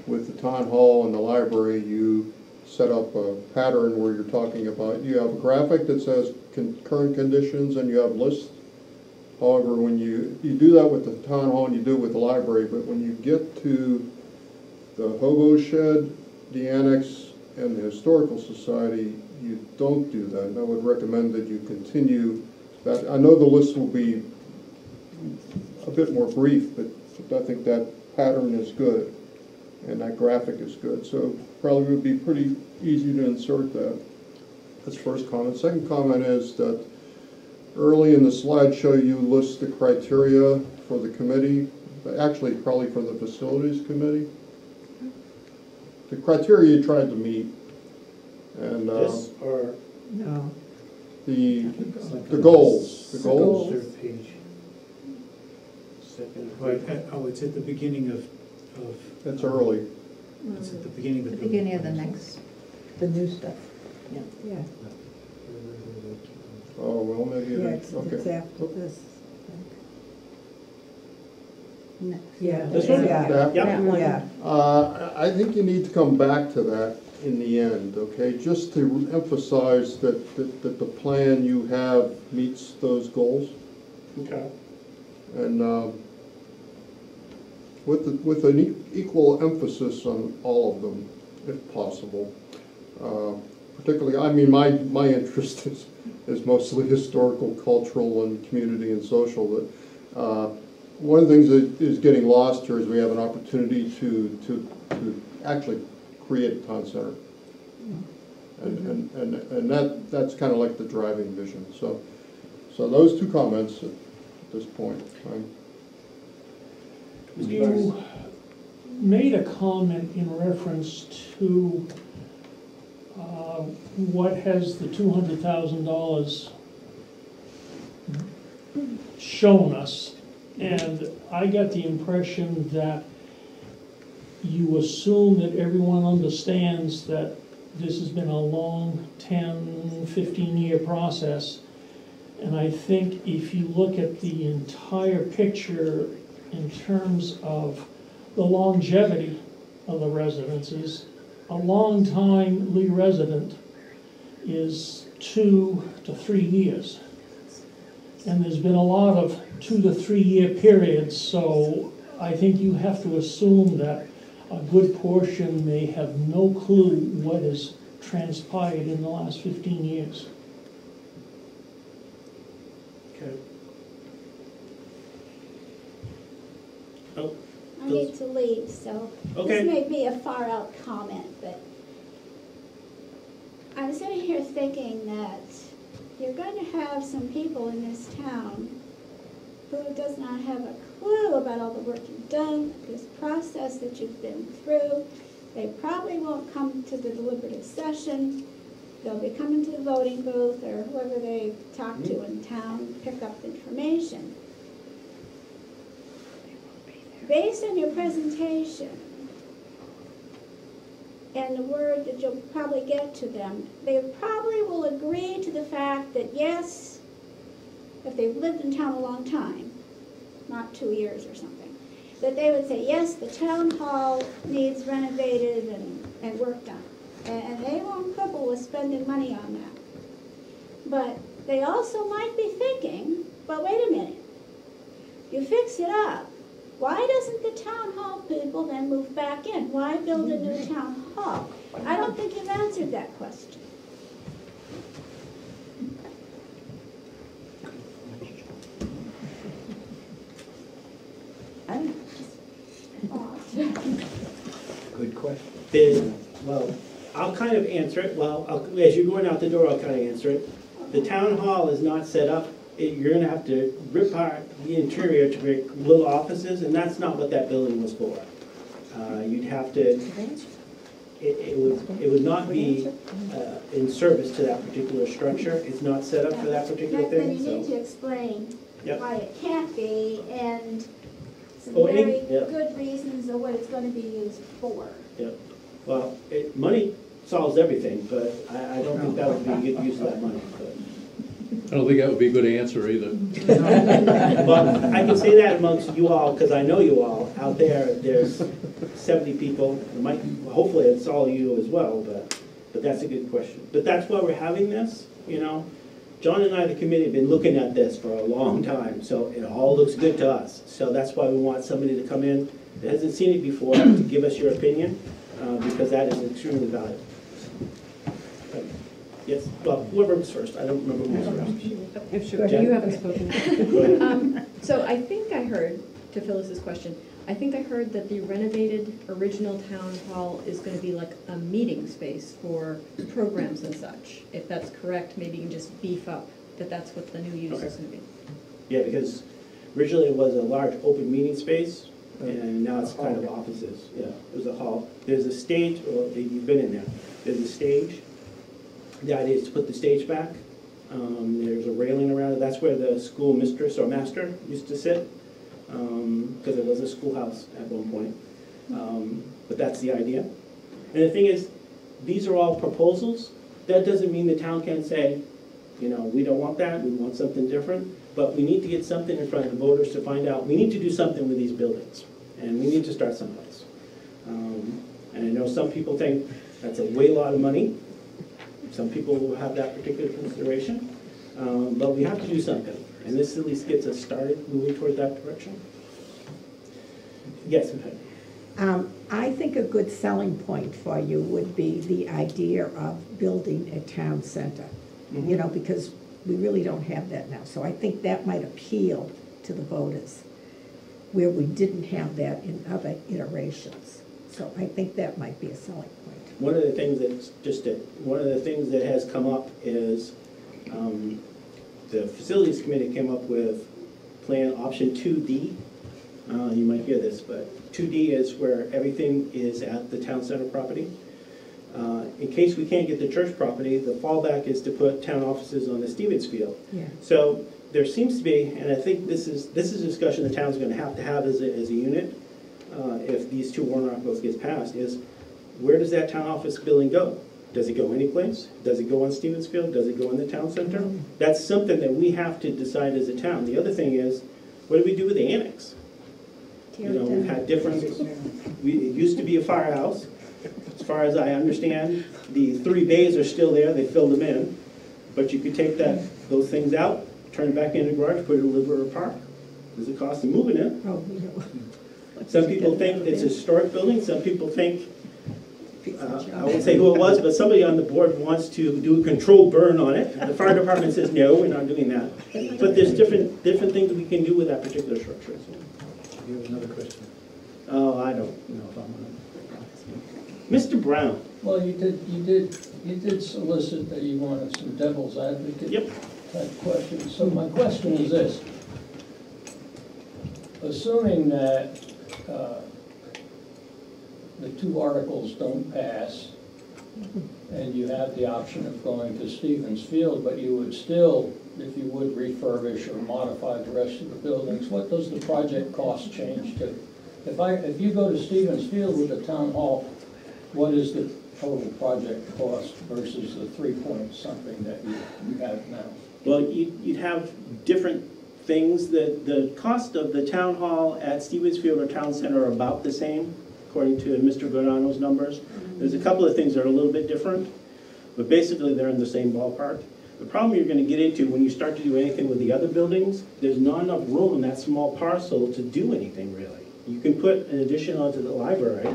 [SPEAKER 9] with the town hall and the library, you set up a pattern where you're talking about, you have a graphic that says current conditions and you have lists. However, when you do that with the town hall and you do it with the library, but when you get to the hobo shed, the annex, and the historical society, you don't do that. And I would recommend that you continue that. I know the list will be a bit more brief, but I think that pattern is good. And that graphic is good, so probably would be pretty easy to insert that. That's the first comment. Second comment is that early in the slideshow you list the criteria for the committee, actually probably for the facilities committee. The criteria you tried to meet, and
[SPEAKER 1] This or,
[SPEAKER 4] No.
[SPEAKER 9] the goals, the goals.
[SPEAKER 3] Third page.
[SPEAKER 1] second,
[SPEAKER 3] Right, it's at the beginning of,
[SPEAKER 9] That's early.
[SPEAKER 3] it's at the beginning of
[SPEAKER 7] The
[SPEAKER 3] the.
[SPEAKER 7] beginning of the next, the new stuff.
[SPEAKER 4] Yeah,
[SPEAKER 9] Oh, well, maybe,
[SPEAKER 4] yeah, it's
[SPEAKER 9] okay.
[SPEAKER 4] after this.
[SPEAKER 7] Next.
[SPEAKER 4] Yeah.
[SPEAKER 1] This one?
[SPEAKER 4] Yeah.
[SPEAKER 9] That-
[SPEAKER 1] Yep.
[SPEAKER 4] Yeah,
[SPEAKER 9] I think you need to come back to that in the end, okay? Just to emphasize that the plan you have meets those goals.
[SPEAKER 1] okay.
[SPEAKER 9] And with an equal emphasis on all of them, if possible. Particularly, I mean, my interest is mostly historical, cultural, and community and social. But one of the things that is getting lost here is we have an opportunity to actually create a town center. And that's kind of like the driving vision. So those two comments at this point.
[SPEAKER 10] You made a comment in reference to what has the $200,000 shown us, and I got the impression that you assume that everyone understands that this has been a long 10, 15-year process, and I think if you look at the entire picture in terms of the longevity of the residences, a long-time Lee resident is 2 to 3 years. And there's been a lot of 2 to 3 year period, so I think you have to assume that a good portion may have no clue what has transpired in the last 15 years.
[SPEAKER 1] Okay. Oh,
[SPEAKER 11] I need to leave, so
[SPEAKER 1] okay.
[SPEAKER 11] this may be a far out comment, but I'm sitting here thinking that you're going to have some people in this town who does not have a clue about all the work you've done, this process that you've been through. They probably won't come to the deliberative session. They'll be coming to the voting booth or whoever they talk to in town, pick up information. Based on your presentation and the word that you'll probably get to them, they probably will agree to the fact that yes, if they've lived in town a long time, not 2 years or something, that they would say, yes, the town hall needs renovated and work done. And they won't quibble with spending money on that. But they also might be thinking, but wait a minute, you fix it up. Why doesn't the town hall people then move back in? Why build a new town hall? I don't think you've answered that question.
[SPEAKER 3] Good question.
[SPEAKER 1] Well, I'll kind of answer it. Well, as you're going out the door, I'll kind of answer it. The town hall is not set up. You're gonna have to rip apart the interior to make little offices, and that's not what that building was for. You'd have to, it would not be in service to that particular structure. It's not set up for that particular
[SPEAKER 11] Then
[SPEAKER 1] thing,
[SPEAKER 11] you
[SPEAKER 1] so.
[SPEAKER 11] need to explain
[SPEAKER 1] Yep.
[SPEAKER 11] why it can't be and some
[SPEAKER 1] Oh,
[SPEAKER 11] very
[SPEAKER 1] yeah.
[SPEAKER 11] good reasons of what it's going to be used for.
[SPEAKER 1] Yep. Well, money solves everything, but I don't think that would be a good use of that money, but.
[SPEAKER 8] I don't think that would be a good answer either.
[SPEAKER 1] But I can say that amongst you all, because I know you all, out there, there's 70 people, hopefully it's all you as well, but that's a good question. But that's why we're having this, you know. John and I, the committee, have been looking at this for a long time, so it all looks good to us. So that's why we want somebody to come in that hasn't seen it before to give us your opinion, because that is extremely valuable. Yes, well, whoever was first, I don't remember who was first.
[SPEAKER 5] If sure,
[SPEAKER 1] Jen?
[SPEAKER 5] you haven't spoken.
[SPEAKER 1] Go ahead.
[SPEAKER 12] So I think I heard, to Phyllis's question, I think I heard that the renovated original town hall is gonna be like a meeting space for programs and such. If that's correct, maybe you can just beef up that that's what the new use is gonna be.
[SPEAKER 1] Yeah, because originally it was a large open meeting space, and now it's kind of offices. Yeah, it was a hall. There's a stage, well, you've been in there. There's a stage. The idea is to put the stage back. There's a railing around it. That's where the school mistress or master used to sit, because it was a schoolhouse at one point. But that's the idea. And the thing is, these are all proposals. That doesn't mean the town can't say, you know, we don't want that, we want something different. But we need to get something in front of the voters to find out, we need to do something with these buildings. And we need to start someplace. And I know some people think that's a way lot of money. Some people will have that particular consideration, but we have to do something. And this at least gets us started moving toward that direction. Yes, okay.
[SPEAKER 4] I think a good selling point for you would be the idea of building a town center, you know, because we really don't have that now. So I think that might appeal to the voters, where we didn't have that in other iterations. So I think that might be a selling point.
[SPEAKER 1] One of the things that has come up is the facilities committee came up with plan option 2D. You might hear this, but 2D is where everything is at the town center property. In case we can't get the church property, the fallback is to put town offices on the Stevens Field.
[SPEAKER 4] Yeah.
[SPEAKER 1] So there seems to be, and I think this is a discussion the town's going to have as a unit, if these two warrant articles get passed, is where does that town office building go? Does it go anyplace? Does it go on Stevens Field? Does it go in the town center? That's something that we have to decide as a town. The other thing is, what do we do with the annex? You know, we've had different, it used to be a firehouse. As far as I understand, the 3 bays are still there, they filled them in. But you could take those things out, turn it back into garage, put it in Liberty Park. There's a cost of moving it.
[SPEAKER 4] Oh, we know.
[SPEAKER 1] Some people think it's a historic building, some people think, I won't say who it was, but somebody on the board wants to do a controlled burn on it. The fire department says, no, we're not doing that. But there's different things we can do with that particular structure.
[SPEAKER 3] You have another question?
[SPEAKER 1] Oh, I don't know if I'm gonna. Mr. Brown.
[SPEAKER 13] Well, you did solicit that you wanted some devil's advocate
[SPEAKER 1] Yep.
[SPEAKER 13] type questions. So my question is this. Assuming that the two articles don't pass, and you have the option of going to Stevens Field, but you would still, if you would refurbish or modify the rest of the buildings, what does the project cost change to? If you go to Stevens Field with the town hall, what is the total project cost versus the 3-point-something that you have now?
[SPEAKER 1] Well, you'd have different things. The cost of the town hall at Stevens Field or Town Center are about the same, according to Mr. Godano's numbers. There's a couple of things that are a little bit different, but basically they're in the same ballpark. The problem you're going to get into when you start to do anything with the other buildings, there's not enough room in that small parcel to do anything really. You can put an addition onto the library,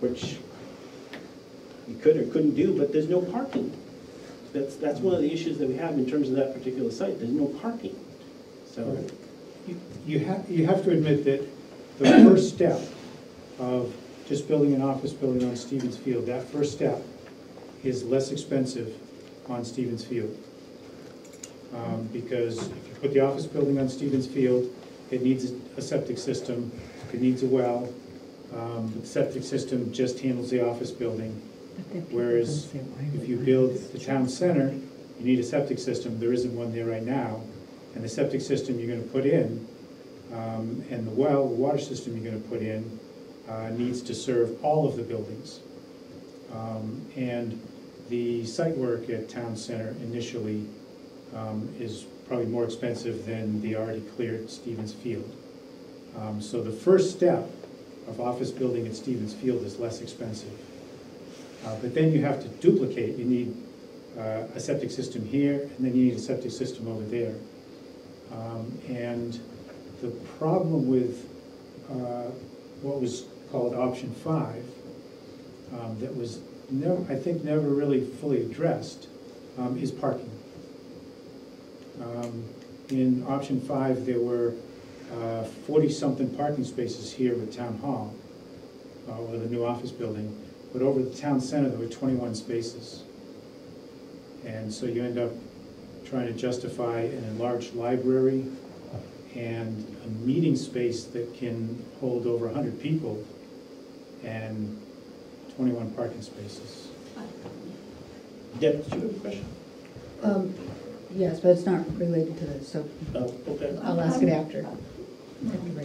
[SPEAKER 1] which you could or couldn't do, but there's no parking. That's one of the issues that we have in terms of that particular site. There's no parking. So
[SPEAKER 3] You have to admit that the first step of just building an office building on Stevens Field, that first step is less expensive on Stevens Field. Because if you put the office building on Stevens Field, it needs a septic system, it needs a well. The septic system just handles the office building. Whereas if you build the town center, you need a septic system. There isn't one there right now. And the septic system you're going to put in, and the water system you're going to put in, needs to serve all of the buildings. And the site work at town center initially is probably more expensive than the already cleared Stevens Field. So the first step of office building at Stevens Field is less expensive. But then you have to duplicate. You need a septic system here, and then you need a septic system over there. And the problem with what was called option 5, that was I think never really fully addressed, is parking. In option 5, there were 40-something parking spaces here at Town Hall, or the new office building, but over at the town center there were 21 spaces. And so you end up trying to justify an enlarged library and a meeting space that can hold over 100 people and 21 parking spaces.
[SPEAKER 1] Deb, do you have a question?
[SPEAKER 7] Yes, but it's not related to this, so
[SPEAKER 1] Oh, okay.
[SPEAKER 7] I'll ask it after.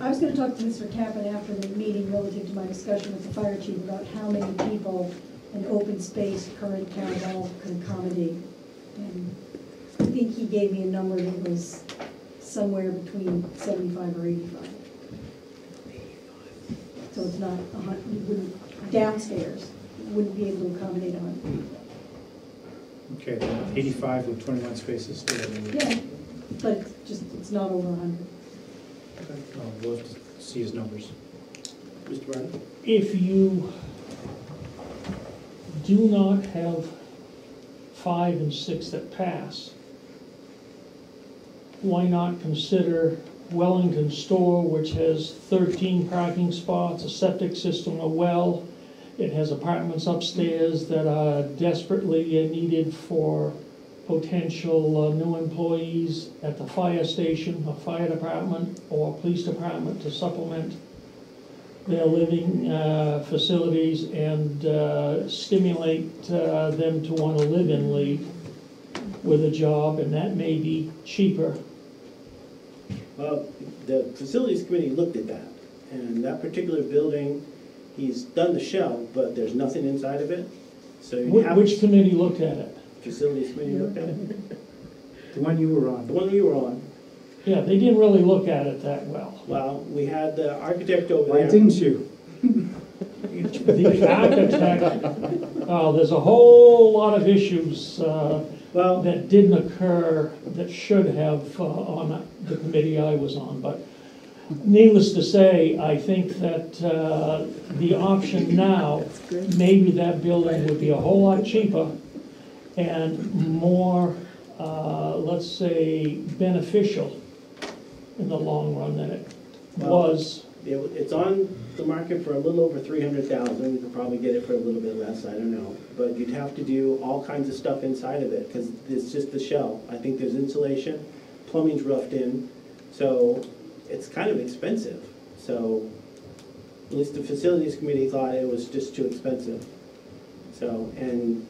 [SPEAKER 2] I was gonna talk to Mr. Tappan after the meeting relative to my discussion with the fire chief about how many people an open space current town hall could accommodate. And I think he gave me a number that was somewhere between 75 or 85. So it's not, you wouldn't, downstairs, you wouldn't be able to accommodate 100 people.
[SPEAKER 3] Okay, 85 with 21 spaces.
[SPEAKER 2] Yeah, but it's not over 100.
[SPEAKER 3] We'll have to see his numbers.
[SPEAKER 1] Mr. Brown?
[SPEAKER 10] If you do not have 5 and 6 that pass, why not consider Wellington Store, which has 13 parking spots, a septic system, a well. It has apartments upstairs that are desperately needed for potential new employees at the fire station, a fire department, or police department to supplement their living facilities and stimulate them to want to live in Lee with a job, and that may be cheaper.
[SPEAKER 1] Well, the facilities committee looked at that, and that particular building, he's done the shell, but there's nothing inside of it. So you have
[SPEAKER 10] Which committee looked at it?
[SPEAKER 1] Facilities committee looked at it.
[SPEAKER 3] The one you were on.
[SPEAKER 1] The one you were on.
[SPEAKER 10] Yeah, they didn't really look at it that well.
[SPEAKER 1] Well, we had the architect over
[SPEAKER 3] Why
[SPEAKER 1] there.
[SPEAKER 3] didn't you?
[SPEAKER 10] The architect, there's a whole lot of issues that didn't occur that should have on the committee I was on, but Needless to say, I think that the option now, maybe that building would be a whole lot cheaper and more, let's say, beneficial in the long run than it was.
[SPEAKER 1] It's on the market for a little over 300,000. You could probably get it for a little bit less, I don't know. But you'd have to do all kinds of stuff inside of it, because it's just the shell. I think there's insulation, plumbing's roughed in, so it's kind of expensive. So at least the facilities committee thought it was just too expensive. So, and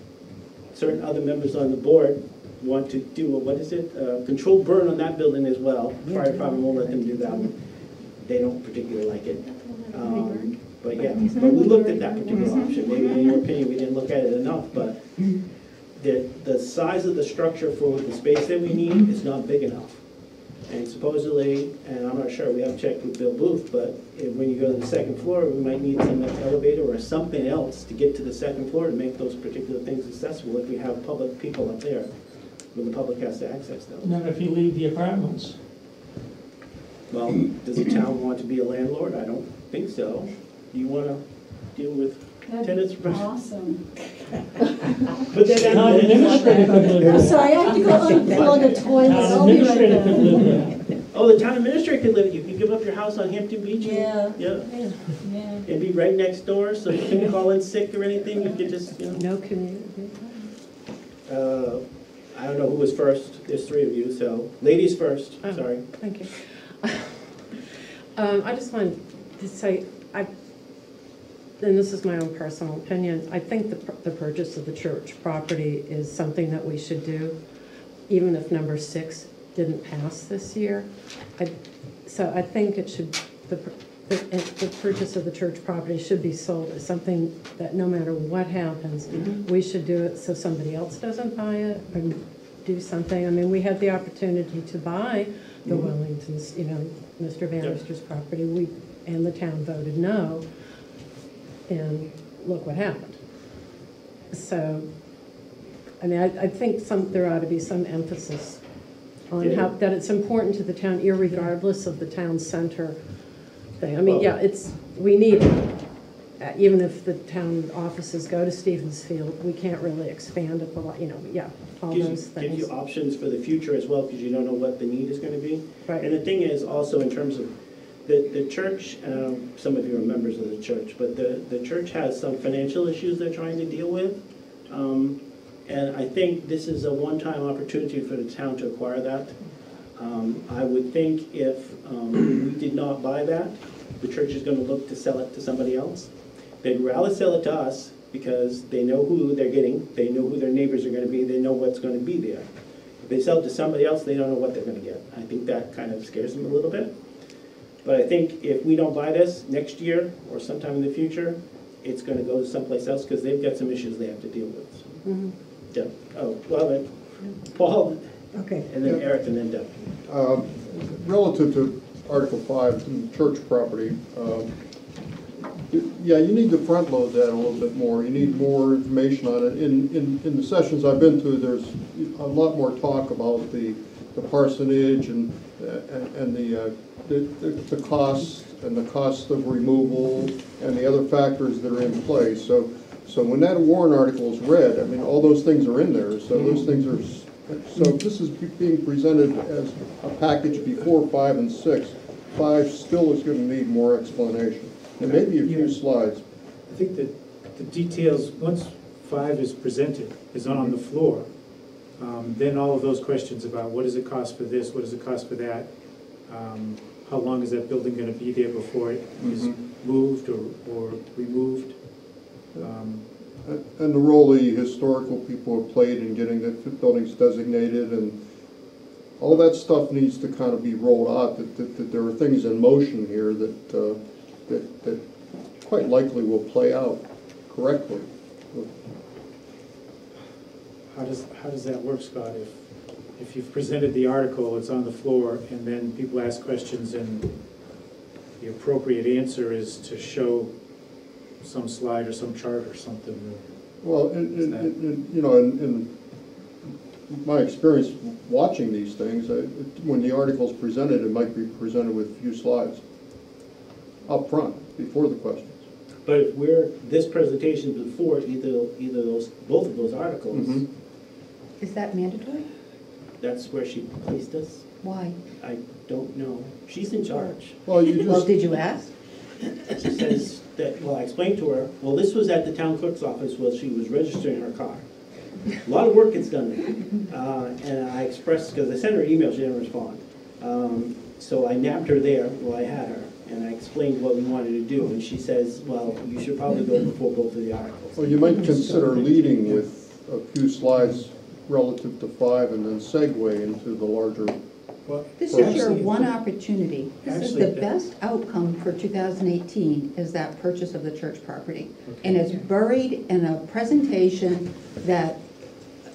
[SPEAKER 1] certain other members on the board want to do, what is it, controlled burn on that building as well. Fire department won't let them do that one. They don't particularly like it. But yeah, but we looked at that particular option. Maybe in your opinion, we didn't look at it enough, but the size of the structure for the space that we need is not big enough. And supposedly, and I'm not sure, we haven't checked with Bill Booth, but when you go to the second floor, we might need some elevator or something else to get to the second floor to make those particular things accessible if we have public people up there, when the public has to access those.
[SPEAKER 10] And then if you leave the apartments.
[SPEAKER 1] Well, does the town want to be a landlord? I don't think so. You want to deal with tenants?
[SPEAKER 2] Awesome.
[SPEAKER 1] But then
[SPEAKER 10] Town administrator could live
[SPEAKER 2] I'm
[SPEAKER 10] there.
[SPEAKER 2] sorry, I have to go unclog a toilet.
[SPEAKER 10] Town
[SPEAKER 2] I'll be right
[SPEAKER 10] administrator could
[SPEAKER 2] back.
[SPEAKER 10] live there.
[SPEAKER 1] Oh, the town administrator could live, you could give up your house on Hampton Beach. And,
[SPEAKER 2] Yeah.
[SPEAKER 1] yeah.
[SPEAKER 2] Yeah.
[SPEAKER 1] It'd be right next door, so you can call in sick or anything, you could just, you know.
[SPEAKER 5] No community.
[SPEAKER 1] I don't know who was first, there's three of you, so, ladies first,
[SPEAKER 5] Oh.
[SPEAKER 1] sorry.
[SPEAKER 5] Thank you. I just wanted to say, and this is my own personal opinion, I think the purchase of the church property is something that we should do, even if number 6 didn't pass this year. So I think it should, the purchase of the church property should be sold as something that no matter what happens, we should do it so somebody else doesn't buy it or do something. I mean, we had the opportunity to buy the Wellingtons, you know, Mr. Bannister's property, and the town voted no, and look what happened. So, I mean, I think there ought to be some emphasis on that it's important to the town, irregardless of the town center thing. I mean, yeah, we need it. Even if the town offices go to Stevens Field, we can't really expand it a lot, you know, yeah, all those things.
[SPEAKER 1] Gives you options for the future as well, because you don't know what the need is going to be.
[SPEAKER 5] Right.
[SPEAKER 1] And the thing is also in terms of the church, some of you are members of the church, but the church has some financial issues they're trying to deal with. And I think this is a one-time opportunity for the town to acquire that. I would think if we did not buy that, the church is going to look to sell it to somebody else. They'd rather sell it to us because they know who they're getting, they know who their neighbors are going to be, they know what's going to be there. If they sell it to somebody else, they don't know what they're going to get. I think that kind of scares them a little bit. But I think if we don't buy this next year or sometime in the future, it's going to go to someplace else because they've got some issues they have to deal with. So, yeah. Oh, well, then, Paul,
[SPEAKER 4] Okay.
[SPEAKER 1] and then Eric, and then Deb.
[SPEAKER 9] Relative to Article 5, church property, yeah, you need to front load that a little bit more. You need more information on it. In the sessions I've been to, there's a lot more talk about the parsonage and the cost and the cost of removal and the other factors that are in play. So when that warrant article is read, I mean, all those things are in there. So those things are. So this is being presented as a package before 5 and 6. 5 still is going to need more explanation. And maybe a few slides.
[SPEAKER 3] I think that the details, once 5 is presented, is on the floor, then all of those questions about what does it cost for this, what does it cost for that, how long is that building going to be there before it is moved or removed.
[SPEAKER 9] And the role the historical people have played in getting the buildings designated, and all that stuff needs to kind of be rolled out, that there are things in motion here that quite likely will play out correctly.
[SPEAKER 3] How does that work, Scott? If you've presented the article, it's on the floor, and then people ask questions, and the appropriate answer is to show some slide or some chart or something.
[SPEAKER 9] Well, you know, my experience watching these things, when the article's presented, it might be presented with a few slides up front, before the questions.
[SPEAKER 1] But if this presentation before either those, both of those articles,
[SPEAKER 9] Mhm.
[SPEAKER 7] Is that mandatory?
[SPEAKER 1] that's where she placed us.
[SPEAKER 7] Why?
[SPEAKER 1] I don't know. She's in charge.
[SPEAKER 9] Well, you
[SPEAKER 7] Well,
[SPEAKER 9] just,
[SPEAKER 7] did you ask?
[SPEAKER 1] She says that, well, I explained to her, well, this was at the town clerk's office while she was registering her car. A lot of work gets done there. And I expressed, because I sent her an email, she didn't respond. So I nabbed her there while I had her, and I explained what we wanted to do. And she says, well, you should probably go before both of the articles.
[SPEAKER 9] well, you might consider leading with a few slides relative to 5 and then segue into the larger.
[SPEAKER 3] Well,
[SPEAKER 7] This is your
[SPEAKER 3] actually,
[SPEAKER 7] one opportunity. This is
[SPEAKER 3] Actually,
[SPEAKER 7] the
[SPEAKER 3] that-
[SPEAKER 7] best outcome for 2018 is that purchase of the church property. And it's buried in a presentation that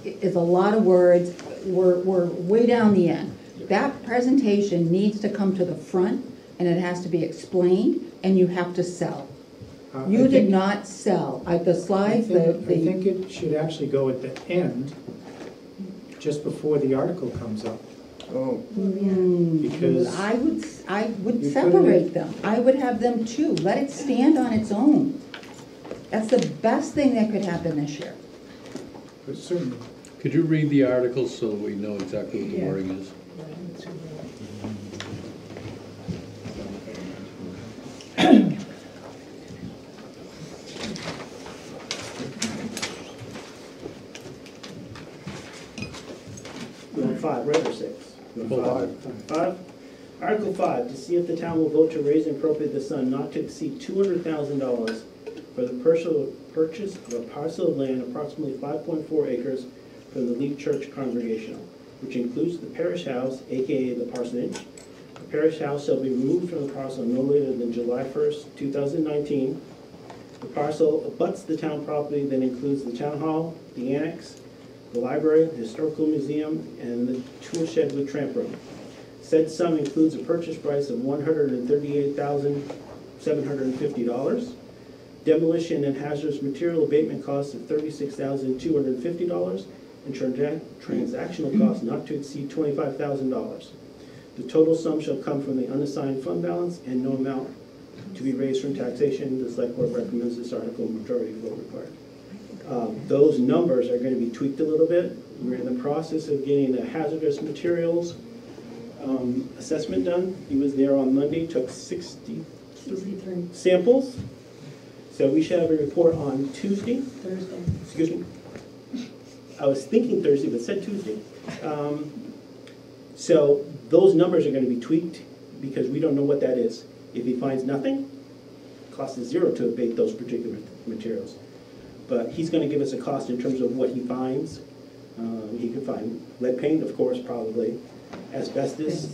[SPEAKER 7] is a lot of words. We're way down the end. That presentation needs to come to the front, and it has to be explained, and you have to sell.
[SPEAKER 3] I
[SPEAKER 7] You did
[SPEAKER 3] think-
[SPEAKER 7] not sell. The
[SPEAKER 3] I
[SPEAKER 7] slides,
[SPEAKER 3] think it should actually go at the end, just before the article comes up.
[SPEAKER 9] Oh,
[SPEAKER 3] Because
[SPEAKER 7] I would
[SPEAKER 3] You put it
[SPEAKER 7] separate
[SPEAKER 3] in-
[SPEAKER 7] them. I would have them too. Let it stand on its own. That's the best thing that could happen this year.
[SPEAKER 3] but certainly,
[SPEAKER 8] Could you read the articles so we know exactly what the
[SPEAKER 6] Yeah.
[SPEAKER 8] wording is?
[SPEAKER 1] You want 5, right, or 6? You want
[SPEAKER 9] Five.
[SPEAKER 1] 5? Article 5, to see if the town will vote to raise and appropriate the sum not to exceed $200,000 for the purchase of a parcel of land approximately 5.4 acres from the Leaf Church Congregational, which includes the parish house, AKA the parsonage. The parish house shall be removed from the parcel no later than July 1st, 2019. The parcel abuts the town property that includes the town hall, the annex, the library, the historical museum, and the tool shed with tramp room. Said sum includes a purchase price of $138,750, demolition and hazardous material abatement costs of $36,250, and transactional costs not to exceed $25,000. The total sum shall come from the unassigned fund balance and no amount to be raised from taxation. The select board recommends this article, majority vote required. Those numbers are going to be tweaked a little bit. We're in the process of getting the hazardous materials assessment done. He was there on Monday, took 63 samples. So we should have a report on Tuesday.
[SPEAKER 2] Thursday.
[SPEAKER 1] Excuse me. I was thinking Thursday, but said Tuesday. So those numbers are going to be tweaked because we don't know what that is. If he finds nothing, cost is 0 to abate those particular materials. But he's going to give us a cost in terms of what he finds. He could find lead paint, of course, probably. Asbestos.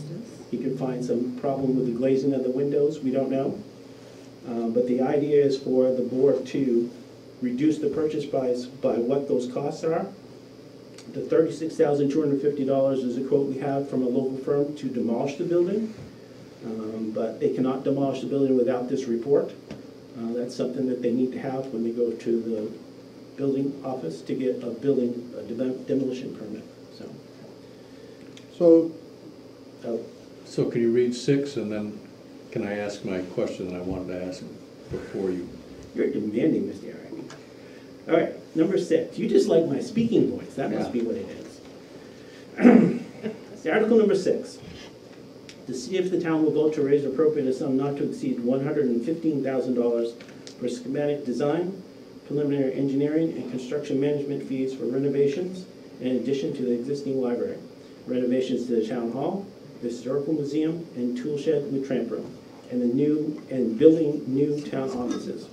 [SPEAKER 1] He could find some problem with the glazing of the windows. We don't know. But the idea is for the board to reduce the purchase price by what those costs are. The $36,250 is a quote we have from a local firm to demolish the building. But they cannot demolish the building without this report. That's something that they need to have when they go to the building office to get a demolition permit, so.
[SPEAKER 8] So can you read 6 and then can I ask my question that I wanted to ask before you?
[SPEAKER 1] You're demanding, Mr. Aaron. All right, number 6. You just like my speaking voice. That must be what it is. So article number 6. To see if the town will vote to raise or appropriate a sum not to exceed $115,000 for schematic design, preliminary engineering, and construction management fees for renovations in addition to the existing library. Renovations to the town hall, the historical museum, and tool shed with tramp room, and building new town offices.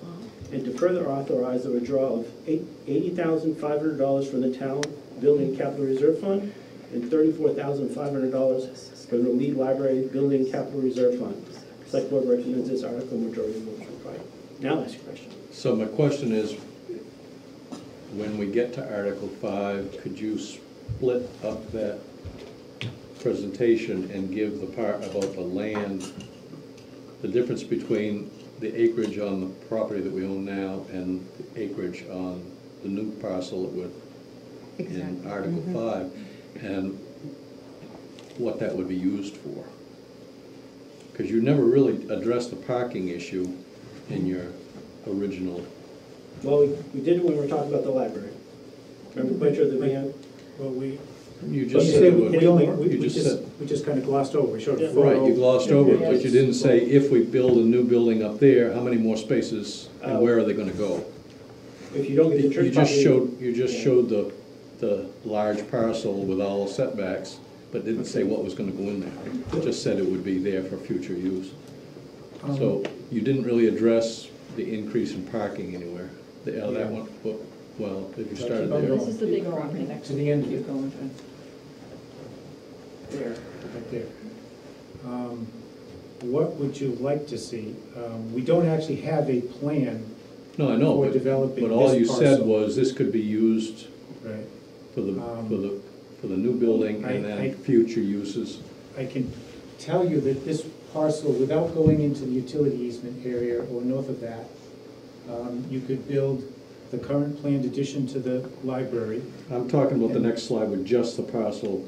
[SPEAKER 1] And to further authorize the withdrawal of $80,500 from the town building capital reserve fund and $34,500 from the Lee Library Building Capital Reserve Fund. Select Board recommends this article, majority votes required. Now ask your question.
[SPEAKER 8] So my question is, when we get to Article 5, could you split up that presentation and give the part about the land, the difference between the acreage on the property that we own now and the acreage on the new parcel in Article 5, and what that would be used for. Because you never really addressed the parking issue in your original.
[SPEAKER 1] Well, we did it when we were talking about the library. Remember the picture of the van?
[SPEAKER 3] Well, we,
[SPEAKER 8] You
[SPEAKER 3] you
[SPEAKER 8] just
[SPEAKER 3] say
[SPEAKER 8] said,
[SPEAKER 3] we only,
[SPEAKER 8] you just said,
[SPEAKER 3] we just kind of glossed over, we showed a
[SPEAKER 1] Yeah.
[SPEAKER 3] photo.
[SPEAKER 8] right, you glossed over it, but you
[SPEAKER 3] Yes.
[SPEAKER 8] didn't say if we build a new building up there, how many more spaces and where are they gonna go?
[SPEAKER 1] If you don't get the church
[SPEAKER 8] You just
[SPEAKER 1] property.
[SPEAKER 8] showed the large parcel with all the setbacks, but didn't say what was gonna go in there. It just said it would be there for future use. So you didn't really address the increase in parking anywhere. That one, well, if you started there.
[SPEAKER 12] This is the big property.
[SPEAKER 3] To the end of
[SPEAKER 6] Keep
[SPEAKER 3] it,
[SPEAKER 6] going, Jen.
[SPEAKER 1] There.
[SPEAKER 3] right there. What would you like to see? We don't actually have a plan,
[SPEAKER 8] No, I know,
[SPEAKER 3] for developing
[SPEAKER 8] but all
[SPEAKER 3] this
[SPEAKER 8] you said
[SPEAKER 3] parcel.
[SPEAKER 8] was this could be used
[SPEAKER 3] right?
[SPEAKER 8] for the,
[SPEAKER 3] Um,
[SPEAKER 8] for the new building and
[SPEAKER 3] I-
[SPEAKER 8] then future uses.
[SPEAKER 3] I can tell you that this parcel, without going into the utility easement area or north of that, you could build the current planned addition to the library.
[SPEAKER 8] I'm talking about the next slide with just the parcel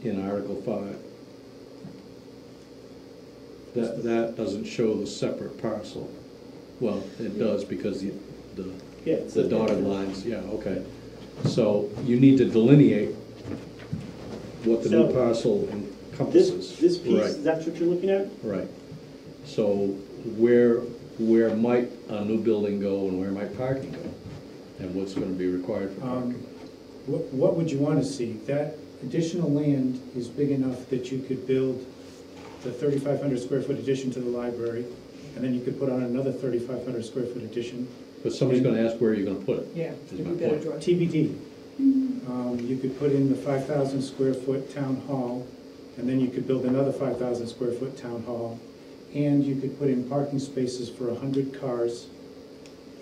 [SPEAKER 8] in Article 5. That doesn't show the separate parcel. Well, it does because
[SPEAKER 1] Yeah, it's
[SPEAKER 8] the dotted lines, yeah, okay. So you need to delineate what the new
[SPEAKER 1] So,
[SPEAKER 8] parcel encompasses.
[SPEAKER 1] This piece,
[SPEAKER 8] Right,
[SPEAKER 1] that's what you're looking at?
[SPEAKER 8] right. So where might a new building go and where might parking go? And what's gonna be required for parking?
[SPEAKER 3] What would you want to see? That additional land is big enough that you could build the 3,500 square foot addition to the library, and then you could put on another 3,500 square foot addition.
[SPEAKER 8] But somebody's gonna ask where you're gonna put it.
[SPEAKER 6] Yeah,
[SPEAKER 8] Is
[SPEAKER 6] you
[SPEAKER 8] my
[SPEAKER 6] better
[SPEAKER 8] point.
[SPEAKER 6] draw.
[SPEAKER 3] TBD. You could put in the 5,000 square foot town hall, and then you could build another 5,000 square foot town hall, and you could put in parking spaces for 100 cars,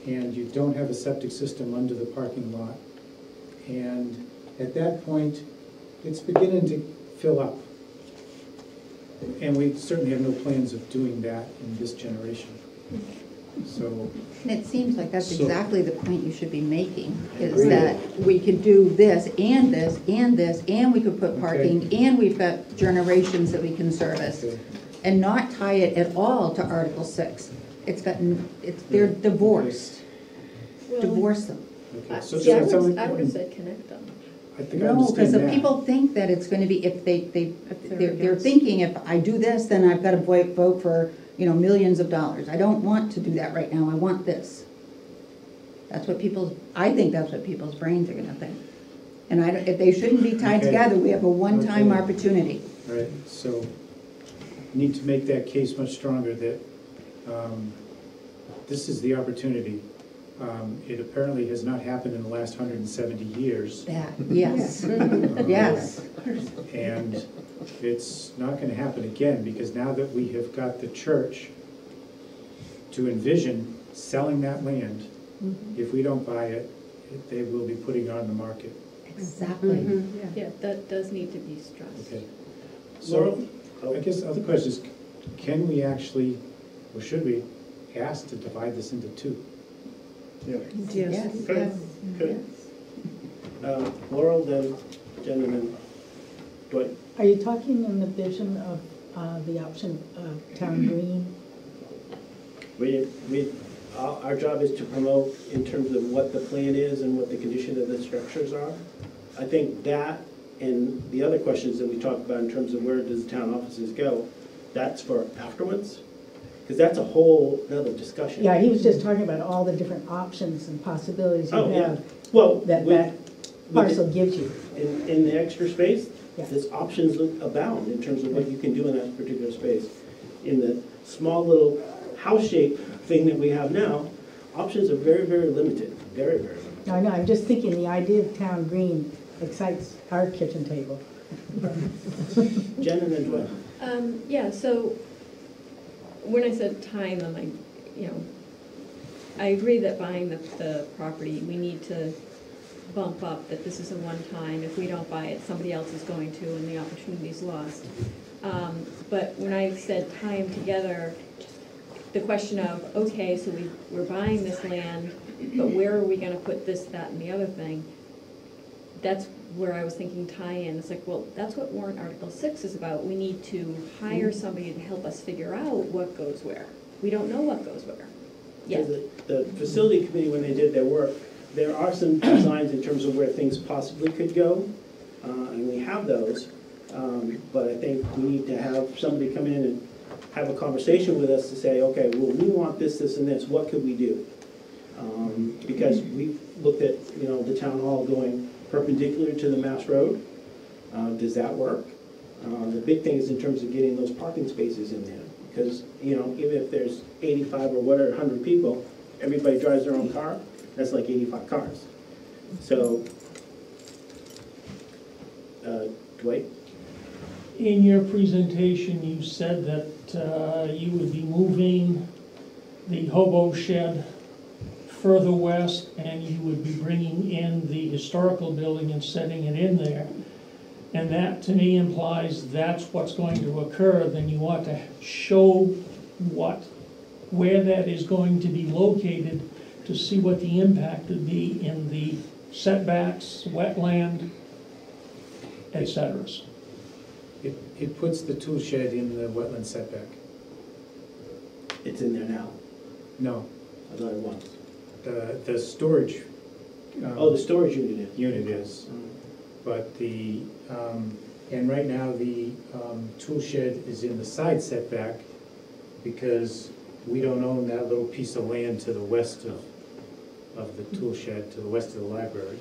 [SPEAKER 3] and you don't have a septic system under the parking lot. And at that point, it's beginning to fill up. And we certainly have no plans of doing that in this generation. So,
[SPEAKER 7] And it seems like that's
[SPEAKER 8] So-
[SPEAKER 7] exactly the point you should be making, is
[SPEAKER 3] Agreed.
[SPEAKER 7] that we could do this and this and this, and we could put parking, and we've got generations that we can service,
[SPEAKER 3] okay.
[SPEAKER 7] and not tie it at all to Article 6. They're divorced.
[SPEAKER 12] Well,
[SPEAKER 7] Divorce them.
[SPEAKER 3] Okay. So
[SPEAKER 12] See, I
[SPEAKER 3] someone-
[SPEAKER 12] would have said connect them.
[SPEAKER 3] I think I
[SPEAKER 7] No, because
[SPEAKER 3] understand
[SPEAKER 7] the
[SPEAKER 3] that.
[SPEAKER 7] people think that it's gonna be, if
[SPEAKER 5] If they're
[SPEAKER 7] they're
[SPEAKER 5] against.
[SPEAKER 7] thinking, if I do this, then I've gotta vote for, millions of dollars. I don't want to do that right now, I want this. I think that's what people's brains are gonna think. And if they shouldn't be tied
[SPEAKER 3] Okay.
[SPEAKER 7] together, we have a one-time
[SPEAKER 3] Okay.
[SPEAKER 7] opportunity.
[SPEAKER 3] All right, so need to make that case much stronger that this is the opportunity. It apparently has not happened in the last 170 years.
[SPEAKER 7] That, yes, yes.
[SPEAKER 3] And it's not going to happen again, because now that we have got the church to envision selling that land, if we don't buy it, they will be putting it on the market.
[SPEAKER 7] Exactly.
[SPEAKER 12] Yeah, that does need to be stressed.
[SPEAKER 3] Okay. So, I guess the other question is, can we actually, or should we, ask to divide this into two?
[SPEAKER 9] Yeah.
[SPEAKER 5] Yes.
[SPEAKER 1] Okay, good. Laurel, then Jen, and then Dwight.
[SPEAKER 2] Are you talking in the vision of the option of town green?
[SPEAKER 1] Our job is to promote in terms of what the plan is and what the condition of the structures are. I think that and the other questions that we talked about in terms of where does town offices go, that's for afterwards, because that's a whole another discussion.
[SPEAKER 2] Yeah, he was just talking about all the different options and possibilities you
[SPEAKER 1] Oh, yeah.
[SPEAKER 2] have
[SPEAKER 1] Well,
[SPEAKER 2] that parcel gives you.
[SPEAKER 1] in the extra space,
[SPEAKER 2] Yeah.
[SPEAKER 1] there's options abound in terms of what you can do in that particular space. In the small little house-shaped thing that we have now, options are very, very limited, very, very limited.
[SPEAKER 2] I know, I'm just thinking the idea of town green excites our kitchen table.
[SPEAKER 1] Jen and then Dwight.
[SPEAKER 12] Yeah, so when I said time, I'm like, I agree that buying the property, we need to bump up that this is a one-time. If we don't buy it, somebody else is going to, and the opportunity's lost. But when I said time together, the question of, okay, so we're buying this land, but where are we gonna put this, that, and the other thing? that's where I was thinking tie-in. It's like, well, that's what warrant Article 6 is about. We need to hire somebody to help us figure out what goes where. We don't know what goes where. Yeah.
[SPEAKER 1] The facility committee, when they did their work, there are some designs in terms of where things possibly could go, and we have those. But I think we need to have somebody come in and have a conversation with us to say, okay, well, we want this, this, and this. What could we do? Because we've looked at, the town hall going perpendicular to the Mass Road. Does that work? The big thing is in terms of getting those parking spaces in there. Because, even if there's 85 or whatever, 100 people, everybody drives their own car, that's like 85 cars. So, Dwight?
[SPEAKER 10] In your presentation, you said that you would be moving the hobo shed further west, and you would be bringing in the historical building and setting it in there. And that, to me, implies that's what's going to occur. Then you ought to show where that is going to be located to see what the impact would be in the setbacks, wetland, et cetera.
[SPEAKER 3] It puts the tool shed in the wetland setback.
[SPEAKER 1] It's in there now.
[SPEAKER 3] No,
[SPEAKER 1] I thought it was.
[SPEAKER 3] the storage.
[SPEAKER 1] The storage unit is.
[SPEAKER 3] Unit is, but and right now the tool shed is in the side setback because we don't own that little piece of land to the west of the tool shed, to the west of the library.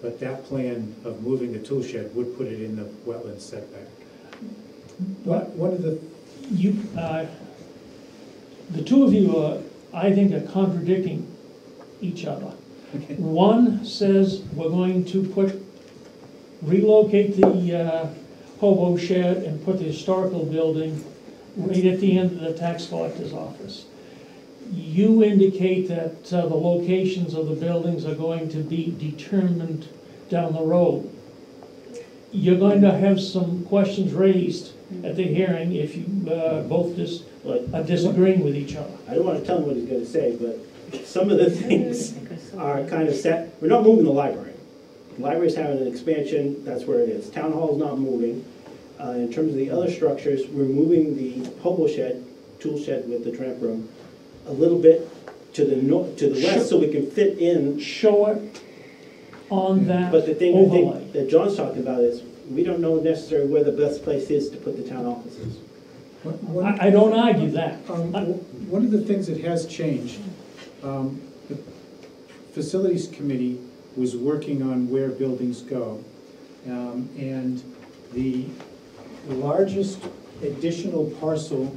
[SPEAKER 3] But that plan of moving the tool shed would put it in the wetland setback. One of the...
[SPEAKER 10] The two of you, I think, are contradicting each other.
[SPEAKER 3] Okay.
[SPEAKER 10] One says we're going to relocate the hobo shed and put the historical building right at the end of the tax collector's office. You indicate that the locations of the buildings are going to be determined down the road. You're going to have some questions raised at the hearing if you both are disagreeing with each other.
[SPEAKER 1] I don't want to tell him what he's going to say, but some of the things are kind of set. We're not moving the library. The library's having an expansion, that's where it is. Town hall's not moving. In terms of the other structures, we're moving the hobo shed, tool shed with the tramp room, a little bit to the west so we can fit in.
[SPEAKER 10] Show it on that
[SPEAKER 1] But the thing I
[SPEAKER 10] overlay.
[SPEAKER 1] think that John's talking about is we don't know necessarily where the best place is to put the town offices.
[SPEAKER 10] I don't argue that.
[SPEAKER 3] One of the things that has changed, the facilities committee was working on where buildings go. And the largest additional parcel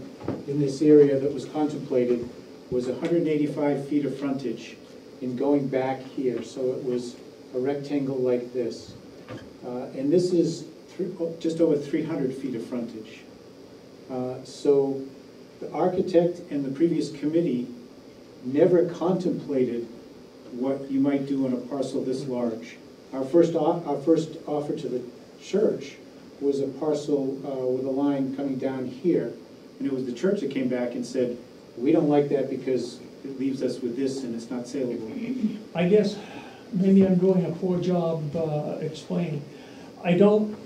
[SPEAKER 3] in this area that was contemplated was 185 feet of frontage in going back here. So it was a rectangle like this. And this is just over 300 feet of frontage. So the architect and the previous committee never contemplated what you might do on a parcel this large. Our first offer to the church was a parcel with a line coming down here. And it was the church that came back and said, we don't like that because it leaves us with this and it's not saleable.
[SPEAKER 10] I guess maybe I'm doing a poor job explaining. I don't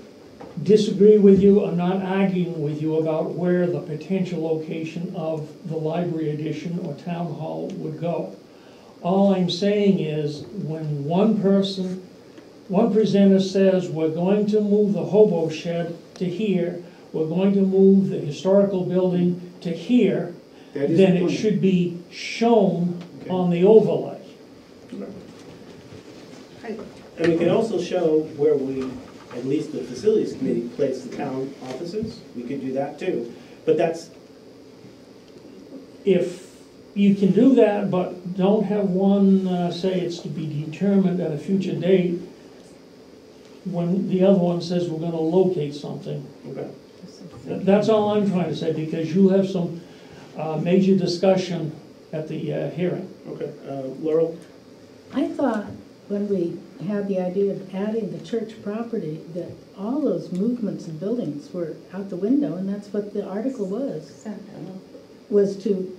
[SPEAKER 10] disagree with you. I'm not arguing with you about where the potential location of the library addition or town hall would go. All I'm saying is when one presenter says we're going to move the hobo shed to here, we're going to move the historical building to here, then it should be shown on the overlay.
[SPEAKER 1] And we can also show where we, at least the facilities committee, place the town offices. We could do that too. But that's...
[SPEAKER 10] If you can do that, but don't have one say it's to be determined at a future date, when the other one says we're gonna locate something.
[SPEAKER 1] Okay.
[SPEAKER 10] That's all I'm trying to say, because you have some major discussion at the hearing.
[SPEAKER 1] Okay. Laurel?
[SPEAKER 14] I thought when we had the idea of adding the church property, that all those movements and buildings were out the window, and that's what the article was to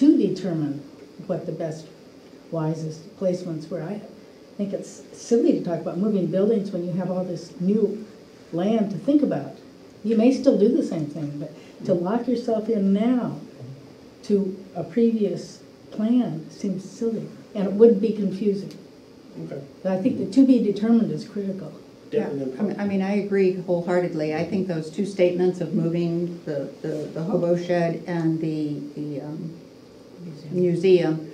[SPEAKER 14] determine what the best, wisest placements were. think it's silly to talk about moving buildings when you have all this new land to think about. You may still do the same thing, but to lock yourself in now to a previous plan seems silly, and it would be confusing.
[SPEAKER 1] Okay.
[SPEAKER 14] But I think the to be determined is critical.
[SPEAKER 7] Yeah, I mean, I agree wholeheartedly. I think those two statements of moving the hobo shed and the museum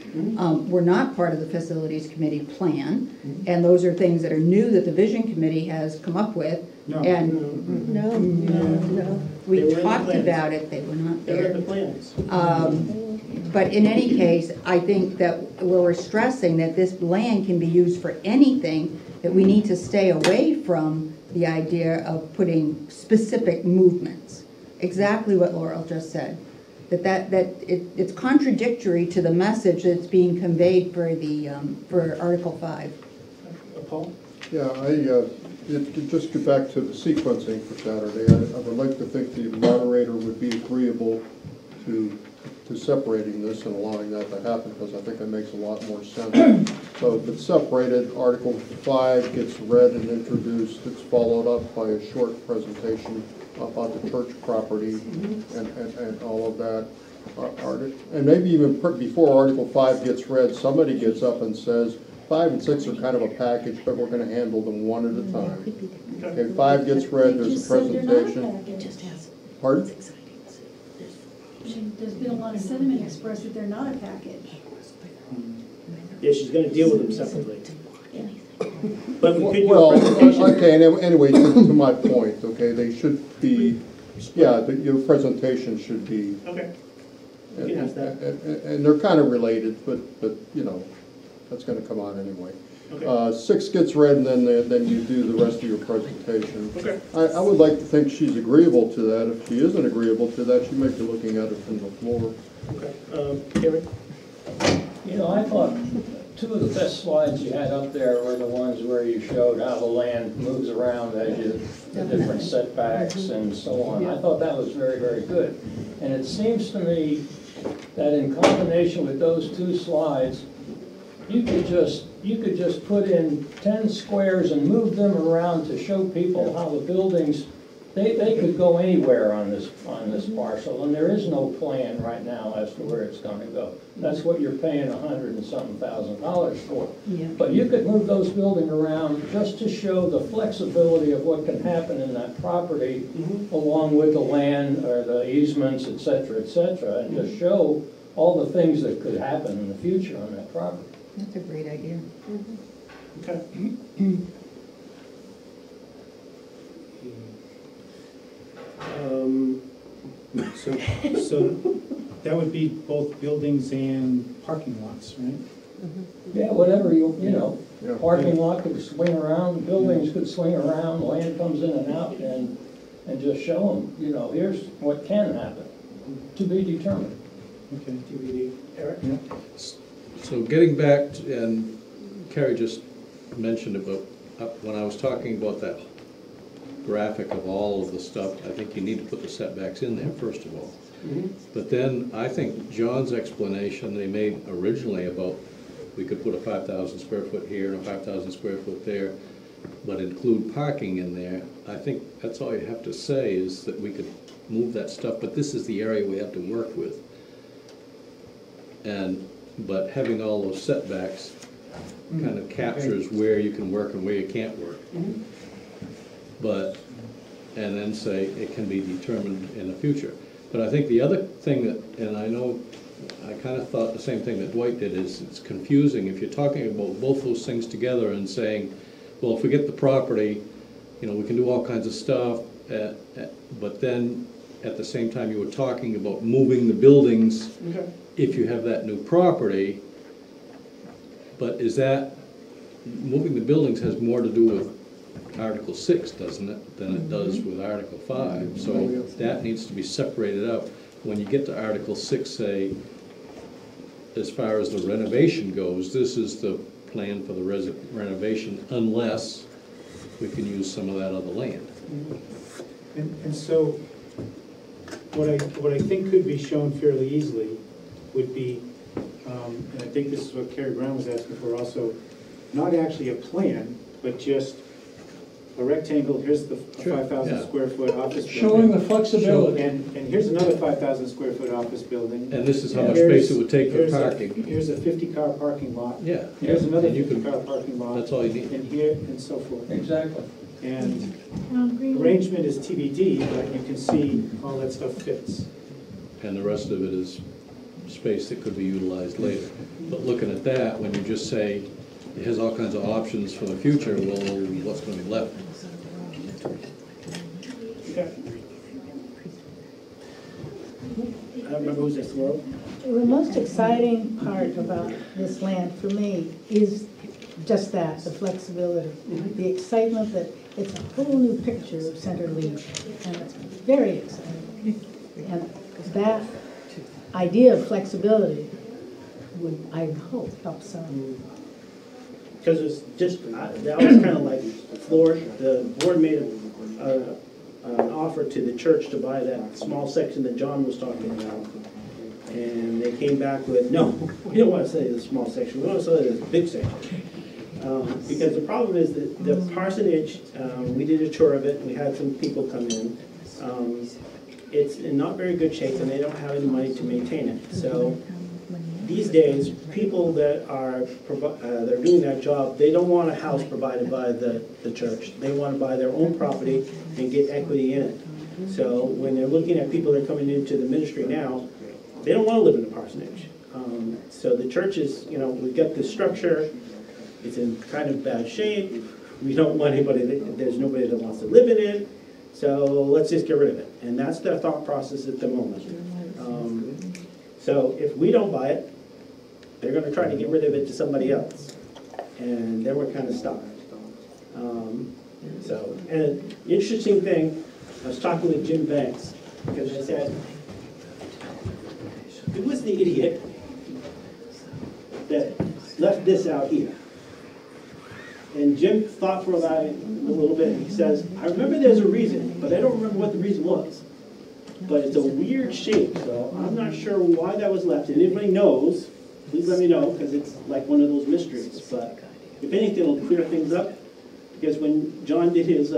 [SPEAKER 7] were not part of the facilities committee plan. And those are things that are new that the vision committee has come up with. And
[SPEAKER 4] No.
[SPEAKER 7] we
[SPEAKER 1] They were in the
[SPEAKER 7] talked
[SPEAKER 1] plans.
[SPEAKER 7] about it, they were not
[SPEAKER 1] They're in
[SPEAKER 7] there.
[SPEAKER 1] the plans.
[SPEAKER 7] But in any case, I think that where we're stressing that this land can be used for anything, that we need to stay away from the idea of putting specific movements. Exactly what Laurel just said. It's contradictory to the message that's being conveyed for Article 5.
[SPEAKER 1] Paul?
[SPEAKER 9] Yeah, just get back to the sequencing for Saturday. I would like to think the moderator would be agreeable to separating this and allowing that to happen, because I think that makes a lot more sense. So if it's separated, Article 5 gets read and introduced, it's followed up by a short presentation about the church property and all of that. And maybe even before Article 5 gets read, somebody gets up and says, 5 and 6 are kind of a package, but we're going to handle them one at a time. Okay, 5 gets read, there's a presentation. Pardon?
[SPEAKER 2] There's been a lot of sentiment expressed that they're not a package.
[SPEAKER 1] Yeah, she's gonna deal with them separately. But we could do a
[SPEAKER 9] Well,
[SPEAKER 1] presentation.
[SPEAKER 9] okay, and anyway, to my point, okay, they should be, yeah, your presentation should be.
[SPEAKER 1] Okay. We can ask that.
[SPEAKER 9] And they're kind of related, but you know, that's gonna come on anyway.
[SPEAKER 1] Okay.
[SPEAKER 9] 6 gets read, and then you do the rest of your presentation.
[SPEAKER 1] Okay.
[SPEAKER 9] I would like to think she's agreeable to that. If she isn't agreeable to that, she might be looking at it from the floor.
[SPEAKER 1] Okay. Gary?
[SPEAKER 13] You know, I thought two of the best slides you had up there were the ones where you showed how the land moves around as you, the different setbacks and so on. I thought that was very, very good. And it seems to me that in combination with those two slides, you could just put in 10 squares and move them around to show people how the buildings, they could go anywhere on this parcel, and there is no plan right now as to where it's gonna go. That's what you're paying $100 and something thousand for.
[SPEAKER 4] Yeah.
[SPEAKER 13] But you could move those buildings around just to show the flexibility of what can happen in that property, along with the land or the easements, et cetera, and just show all the things that could happen in the future on that property.
[SPEAKER 7] That's a great idea.
[SPEAKER 1] Okay.
[SPEAKER 3] So that would be both buildings and parking lots, right?
[SPEAKER 13] Yeah, whatever you know,
[SPEAKER 9] Yeah.
[SPEAKER 13] parking lot could swing around, buildings could swing around, land comes in and out, and just show them, you know, here's what can happen, to be determined.
[SPEAKER 3] Okay.
[SPEAKER 1] DVD. Eric?
[SPEAKER 3] Yeah.
[SPEAKER 8] So getting back, and Carrie just mentioned about, when I was talking about that graphic of all of the stuff, I think you need to put the setbacks in there, first of all. But then, I think John's explanation they made originally about, we could put a 5,000 square foot here and a 5,000 square foot there, but include parking in there, I think that's all you have to say, is that we could move that stuff, but this is the area we have to work with. But having all those setbacks kind of captures where you can work and where you can't work. But, and then say it can be determined in the future. But I think the other thing that, and I know, I kind of thought the same thing that Dwight did, is it's confusing if you're talking about both those things together and saying, well, if we get the property, you know, we can do all kinds of stuff, but then at the same time you were talking about moving the buildings if you have that new property. But is that, moving the buildings has more to do with Article 6, doesn't it, than it does with Article 5. So that needs to be separated out. When you get to Article 6, say, as far as the renovation goes, this is the plan for the renovation, unless we can use some of that other land.
[SPEAKER 3] And so, what I think could be shown fairly easily would be, and I think this is what Carrie Brown was asking for also, not actually a plan, but just a rectangle, here's the
[SPEAKER 8] Sure,
[SPEAKER 3] 5,000
[SPEAKER 8] yeah.
[SPEAKER 3] square foot office building.
[SPEAKER 10] Showing the flexibility.
[SPEAKER 3] And here's another 5,000 square foot office building.
[SPEAKER 8] And this is how much
[SPEAKER 3] Here's-
[SPEAKER 8] space it would take for
[SPEAKER 3] here's
[SPEAKER 8] parking.
[SPEAKER 3] Here's a 50-car parking lot.
[SPEAKER 8] Yeah.
[SPEAKER 3] Here's another
[SPEAKER 8] And you can-
[SPEAKER 3] 50-car parking lot.
[SPEAKER 8] That's all you need.
[SPEAKER 3] And here, and so forth.
[SPEAKER 13] Exactly.
[SPEAKER 3] And arrangement is TBD, but you can see all that stuff fits.
[SPEAKER 8] And the rest of it is space that could be utilized later. But looking at that, when you just say it has all kinds of options for the future, well, what's gonna be left?
[SPEAKER 1] Okay. I don't remember who's next, Laurel?
[SPEAKER 14] The most exciting part about this land for me is just that, the flexibility. The excitement that it's a whole new picture of Center Lee, and it's very exciting. And that idea of flexibility would, I hope, help some.
[SPEAKER 1] Because it's just, that was kind of like floored, the board made an offer to the church to buy that small section that John was talking about. And they came back with, no, we don't want to say the small section, we want to say the big section. Because the problem is that the parsonage, we did a tour of it, we had some people come in. It's in not very good shape and they don't have any money to maintain it. So these days, people that are doing that job, they don't want a house provided by the church. They want to buy their own property and get equity in it. So when they're looking at people that are coming into the ministry now, they don't want to live in the parsonage. So the church is, we've got this structure, it's in kind of bad shape. We don't want anybody, there's nobody that wants to live in it. So let's just get rid of it. And that's their thought process at the moment. So if we don't buy it, they're going to try to get rid of it to somebody else. And then we're kind of stuck. And an interesting thing, I was talking with Jim Banks, because I said, who was the idiot that left this out here? And Jim thought for about it a little bit. He says, I remember there's a reason, but I don't remember what the reason was. But it's a weird shape, so I'm not sure why that was left. And if anybody knows, please let me know, because it's like one of those mysteries. But if anything, it'll clear things up. Because when John did his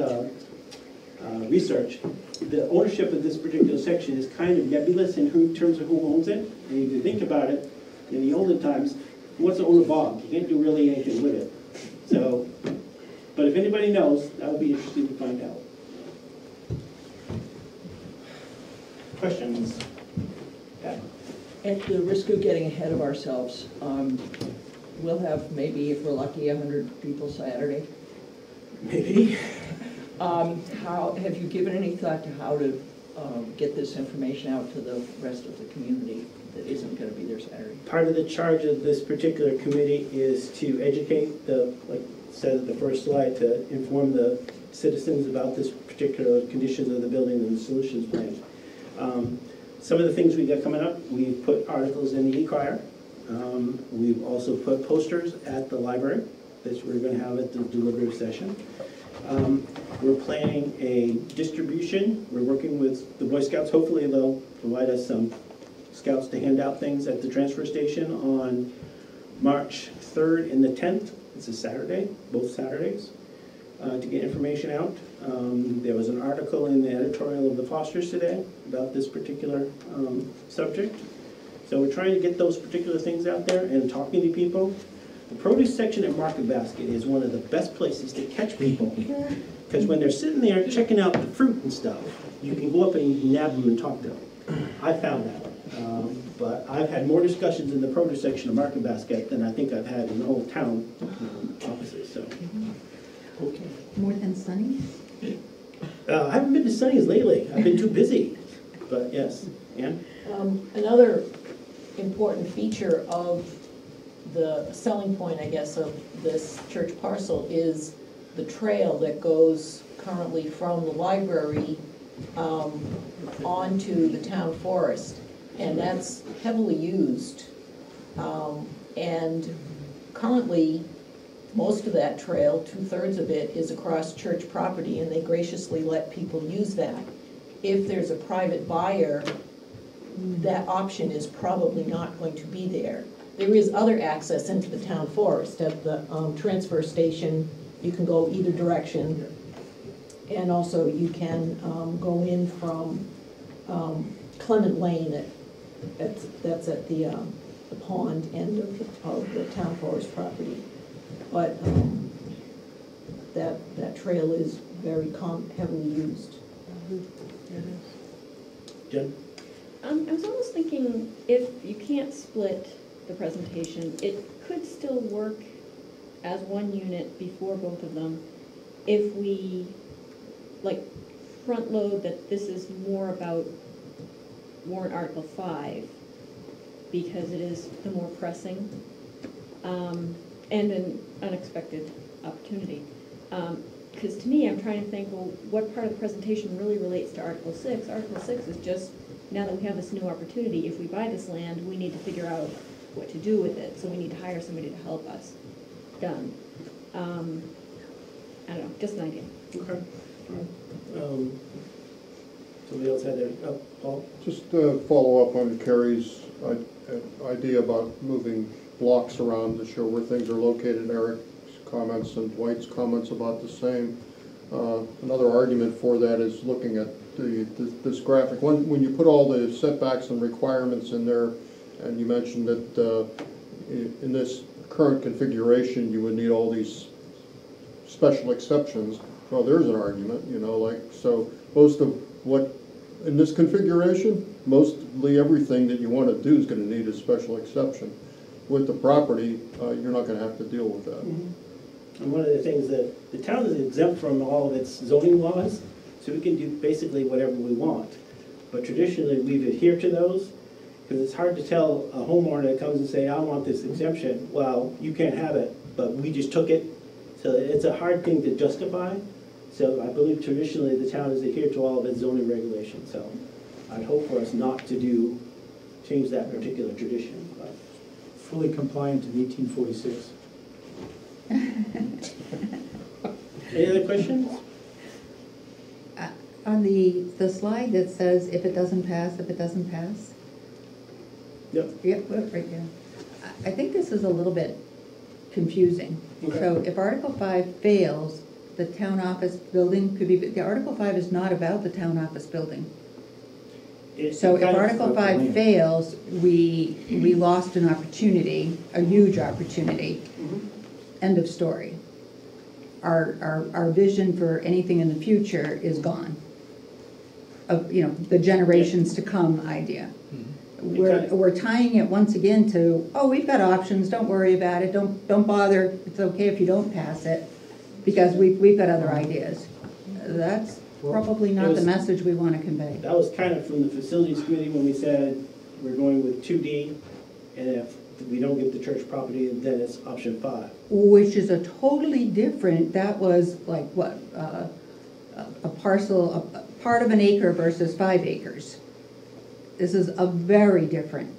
[SPEAKER 1] research, the ownership of this particular section is kind of nebulous in terms of who owns it. And if you think about it, in the olden times, who wants to own a bog? You can't do really anything with it. So, but if anybody knows, that would be interesting to find out. Questions? Yeah.
[SPEAKER 6] At the risk of getting ahead of ourselves, we'll have maybe, if we're lucky, 100 people Saturday.
[SPEAKER 1] Maybe.
[SPEAKER 6] How, have you given any thought to how to get this information out to the rest of the community that isn't going to be there Saturday?
[SPEAKER 1] Part of the charge of this particular committee is to educate like it said at the first slide, to inform the citizens about this particular conditions of the building and the solutions plan. Some of the things we got coming up, we've put articles in the e-crier. We've also put posters at the library that we're going to have at the deliberative session. We're planning a distribution. We're working with the Boy Scouts. Hopefully they'll provide us some scouts to hand out things at the transfer station on March 3rd and the 10th. It's a Saturday, both Saturdays, to get information out. There was an article in the editorial of the Fosters today about this particular subject. So we're trying to get those particular things out there and talking to people. The produce section at Market Basket is one of the best places to catch people. Because when they're sitting there checking out the fruit and stuff, you can go up and nab them and talk to them. I found that. But I've had more discussions in the produce section of Market Basket than I think I've had in the whole town offices. So, okay.
[SPEAKER 7] More than Sunny?
[SPEAKER 1] I haven't been to Sunny's lately. I've been too busy. But yes, Ann?
[SPEAKER 15] Another important feature of the selling point, I guess, of this church parcel is the trail that goes currently from the library onto the town forest. And that's heavily used. And currently, most of that trail, 2/3 of it, is across church property, and they graciously let people use that. If there's a private buyer, that option is probably not going to be there. there is other access into the town forest. At the transfer station, you can go either direction. And also you can go in from Clement Lane, that's at the pond end of the town forest property. But that trail is very heavily used.
[SPEAKER 1] Jen?
[SPEAKER 12] I was almost thinking, if you can't split the presentation, it could still work as one unit before both of them if we, like, front load that this is more about warrant Article 5, because it is the more pressing, and an unexpected opportunity. Because to me, I'm trying to think, well, what part of the presentation really relates to Article 6? Article 6 is just, now that we have this new opportunity, if we buy this land, we need to figure out what to do with it, so we need to hire somebody to help us. Done. I don't know, just an idea.
[SPEAKER 1] Okay. Somebody else had their, Paul?
[SPEAKER 9] Just to follow up on Carrie's idea about moving blocks around to show where things are located, Eric's comments and Dwight's comments about the same. Another argument for that is looking at this graphic. When you put all the setbacks and requirements in there, and you mentioned that in this current configuration you would need all these special exceptions. Well, there's an argument, you know, like, so most of what, in this configuration, mostly everything that you want to do is going to need a special exception. With the property, you're not going to have to deal with that.
[SPEAKER 1] Mm-hmm. And one of the things that the town is exempt from all of its zoning laws, so we can do basically whatever we want. But traditionally, we've adhered to those, because it's hard to tell a homeowner that comes and say, I want this exemption. Well, you can't have it, but we just took it. So it's a hard thing to justify. So I believe traditionally the town has adhered to all of its zoning regulations. So I'd hope for us not to change that particular tradition. But.
[SPEAKER 3] Fully compliant in 1846.
[SPEAKER 1] Any other questions?
[SPEAKER 7] On the slide that says if it doesn't pass, if it doesn't pass.
[SPEAKER 1] Yep.
[SPEAKER 7] Yep, right there. I think this is a little bit confusing.
[SPEAKER 1] Okay.
[SPEAKER 7] So if Article 5 fails, the town office building could be, the Article 5 is not about the town office building. So if Article 5 fails, we lost an opportunity, a huge opportunity.
[SPEAKER 1] Mm-hmm.
[SPEAKER 7] End of story. Our vision for anything in the future is gone. Of, you know, the generations to come idea.
[SPEAKER 1] Mm-hmm.
[SPEAKER 7] We're tying it once again to, oh, we've got options, don't worry about it, don't bother, it's okay if you don't pass it, because we've got other ideas. That's probably not the message we want to convey.
[SPEAKER 1] That was kind of from the facilities committee when we said we're going with 2D, and if we don't get the church property, then it's option 5.
[SPEAKER 7] Which is a totally different, that was like what, a parcel, a part of an acre versus 5 acres. This is a very different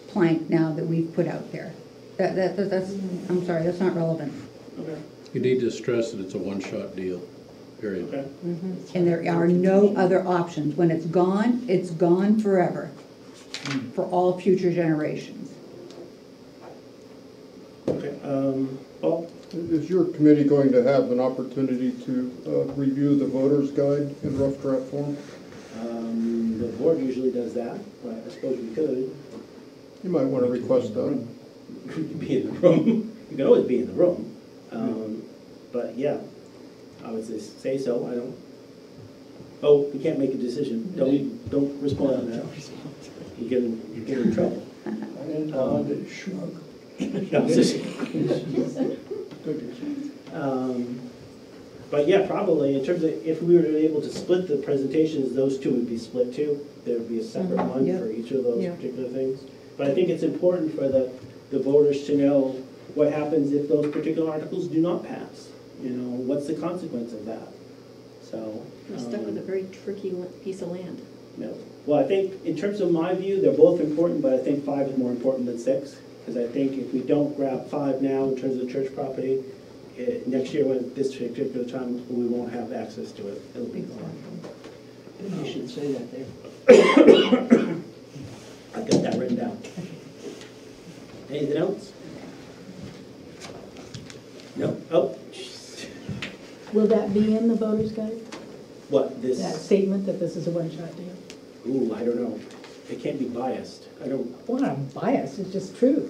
[SPEAKER 7] plank now that we've put out there. That's, I'm sorry, that's not relevant.
[SPEAKER 1] Okay.
[SPEAKER 8] You need to stress that it's a one-shot deal, period.
[SPEAKER 1] Okay.
[SPEAKER 7] And there are no other options. When it's gone forever, for all future generations.
[SPEAKER 1] Okay. Paul?
[SPEAKER 9] Is your committee going to have an opportunity to review the voter's guide in rough draft form?
[SPEAKER 1] The board usually does that, but I suppose we could.
[SPEAKER 9] You might want to request that.
[SPEAKER 1] You could be in the room. You can always be in the room. But yeah, I would say so. I don't. Oh, we can't make a decision. Don't respond to that. You get in trouble.
[SPEAKER 13] I didn't know how to shrug.
[SPEAKER 1] But yeah, probably in terms of if we were able to split the presentations, those two would be split too. There would be a separate one for each of those particular things. But I think it's important for the voters to know what happens if those particular articles do not pass. You know, what's the consequence of that? So
[SPEAKER 12] We're stuck with a very tricky piece of land.
[SPEAKER 1] no. Well, I think in terms of my view, they're both important, but I think 5 is more important than 6. Because I think if we don't grab 5 now in terms of church property, next year when this particular time, we won't have access to it. It'll be gone.
[SPEAKER 6] You should say that there.
[SPEAKER 1] I got that written down. Anything else? No? Oh, jeez.
[SPEAKER 14] Will that be in the voter's guide?
[SPEAKER 1] What,
[SPEAKER 14] That
[SPEAKER 1] this?
[SPEAKER 14] statement that this is a one-shot deal?
[SPEAKER 1] Ooh, I don't know. It can't be biased. I don't,
[SPEAKER 14] Well, I'm biased, it's just true.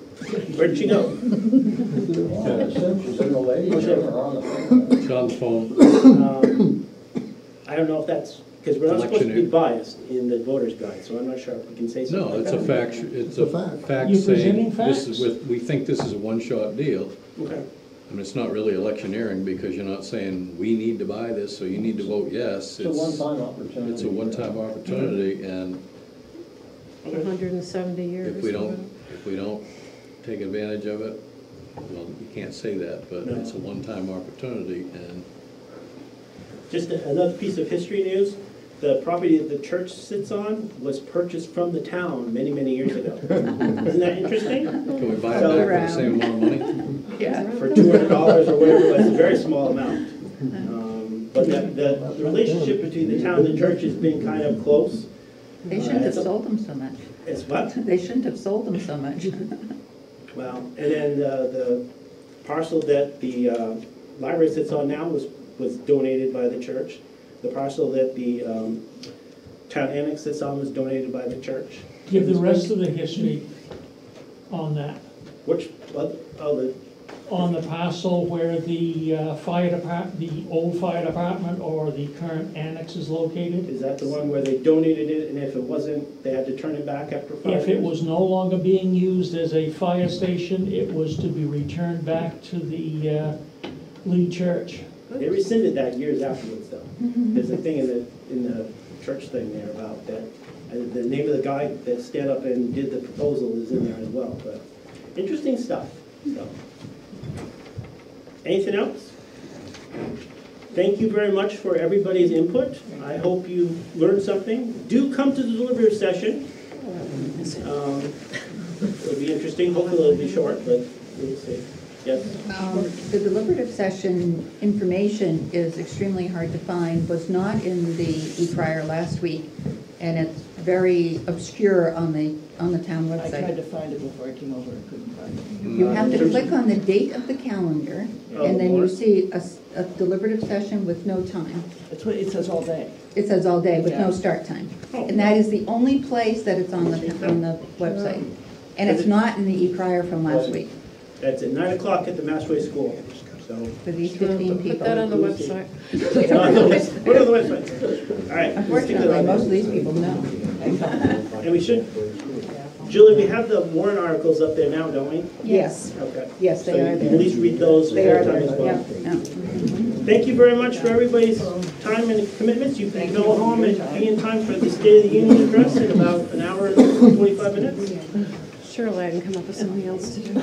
[SPEAKER 1] where'd she go?
[SPEAKER 13] Yeah, Simpsons and the ladies are on the phone.
[SPEAKER 8] John's phone,
[SPEAKER 1] I don't know if that's, because we're not supposed to be
[SPEAKER 8] Electioneer.
[SPEAKER 1] biased in the voter's guide, so I'm not sure if we can say something
[SPEAKER 8] no,
[SPEAKER 1] like
[SPEAKER 8] it's a
[SPEAKER 1] that.
[SPEAKER 8] fact, it's
[SPEAKER 9] a
[SPEAKER 8] a
[SPEAKER 9] fact.
[SPEAKER 8] fact
[SPEAKER 10] You're presenting
[SPEAKER 8] saying, this is
[SPEAKER 10] facts?
[SPEAKER 8] with, we think this is a one-shot deal.
[SPEAKER 1] Okay.
[SPEAKER 8] I mean, it's not really electioneering, because you're not saying, we need to buy this, so you need to vote yes.
[SPEAKER 13] It's a one-time opportunity.
[SPEAKER 8] It's a one-time opportunity, and
[SPEAKER 5] 170 years.
[SPEAKER 8] if we don't take advantage of it, well, you can't say that, but
[SPEAKER 1] No.
[SPEAKER 8] it's a one-time opportunity, and
[SPEAKER 1] Just another piece of history news. The property that the church sits on was purchased from the town many, many years ago. Isn't that interesting?
[SPEAKER 8] can we buy it
[SPEAKER 1] So-
[SPEAKER 8] back for the same amount of money?
[SPEAKER 7] Yeah.
[SPEAKER 1] For $200 or whatever it was, a very small amount. But the relationship between the town and the church has been kind of close.
[SPEAKER 7] They shouldn't have sold them so much.
[SPEAKER 1] It's what?
[SPEAKER 7] They shouldn't have sold them so much.
[SPEAKER 1] Well, and then the parcel that the library sits on now was donated by the church. The parcel that the town annex sits on was donated by the church.
[SPEAKER 10] Give the rest of the history on that.
[SPEAKER 1] Which,
[SPEAKER 10] On the parcel where the fire department, the old fire department or the current annex is located.
[SPEAKER 1] is that the one where they donated it, and if it wasn't, they had to turn it back after 5 years?
[SPEAKER 10] If it was no longer being used as a fire station, it was to be returned back to the Lee Church.
[SPEAKER 1] They rescinded that years afterwards, though. There's a thing in the church thing there about that. And the name of the guy that stand up and did the proposal is in there as well, but interesting stuff, so. Anything else? Thank you very much for everybody's input. I hope you learned something. Do come to the deliberative session. It'll be interesting, hopefully it'll be short, but we'll see. Yes?
[SPEAKER 7] The deliberative session information is extremely hard to find, was not in the e-crier last week, and it's very obscure on the town
[SPEAKER 6] I tried to
[SPEAKER 7] website.
[SPEAKER 6] find it before I came over, I couldn't find it.
[SPEAKER 7] You have to click on the date of the calendar, and then you see a deliberative session with no time.
[SPEAKER 6] It's what, it says all day.
[SPEAKER 7] It says all day with no
[SPEAKER 6] Yeah.
[SPEAKER 7] start time. And that is the only place that it's on the website. And it's not in the e-crier from last week
[SPEAKER 1] That's at 9 o'clock at the Massway School, so.
[SPEAKER 7] for these 15 people.
[SPEAKER 5] Put that on the website.
[SPEAKER 1] Put it on the website. All right. let's stick to
[SPEAKER 7] Unfortunately,
[SPEAKER 1] that.
[SPEAKER 7] most of these people know.
[SPEAKER 1] And we should, Julie, we have the warrant articles up there now, don't we?
[SPEAKER 7] Yes,
[SPEAKER 1] Okay.
[SPEAKER 7] yes, they
[SPEAKER 1] So
[SPEAKER 7] are
[SPEAKER 1] you can
[SPEAKER 7] there.
[SPEAKER 1] at least read those
[SPEAKER 7] They are
[SPEAKER 1] ahead of
[SPEAKER 7] there,
[SPEAKER 1] time as well.
[SPEAKER 7] yeah, yeah.
[SPEAKER 1] Thank you very much for everybody's time and commitments. You can go home and be in time for the State of the Union address in about an hour and 25 minutes.
[SPEAKER 5] Surely I can come up with something else to do.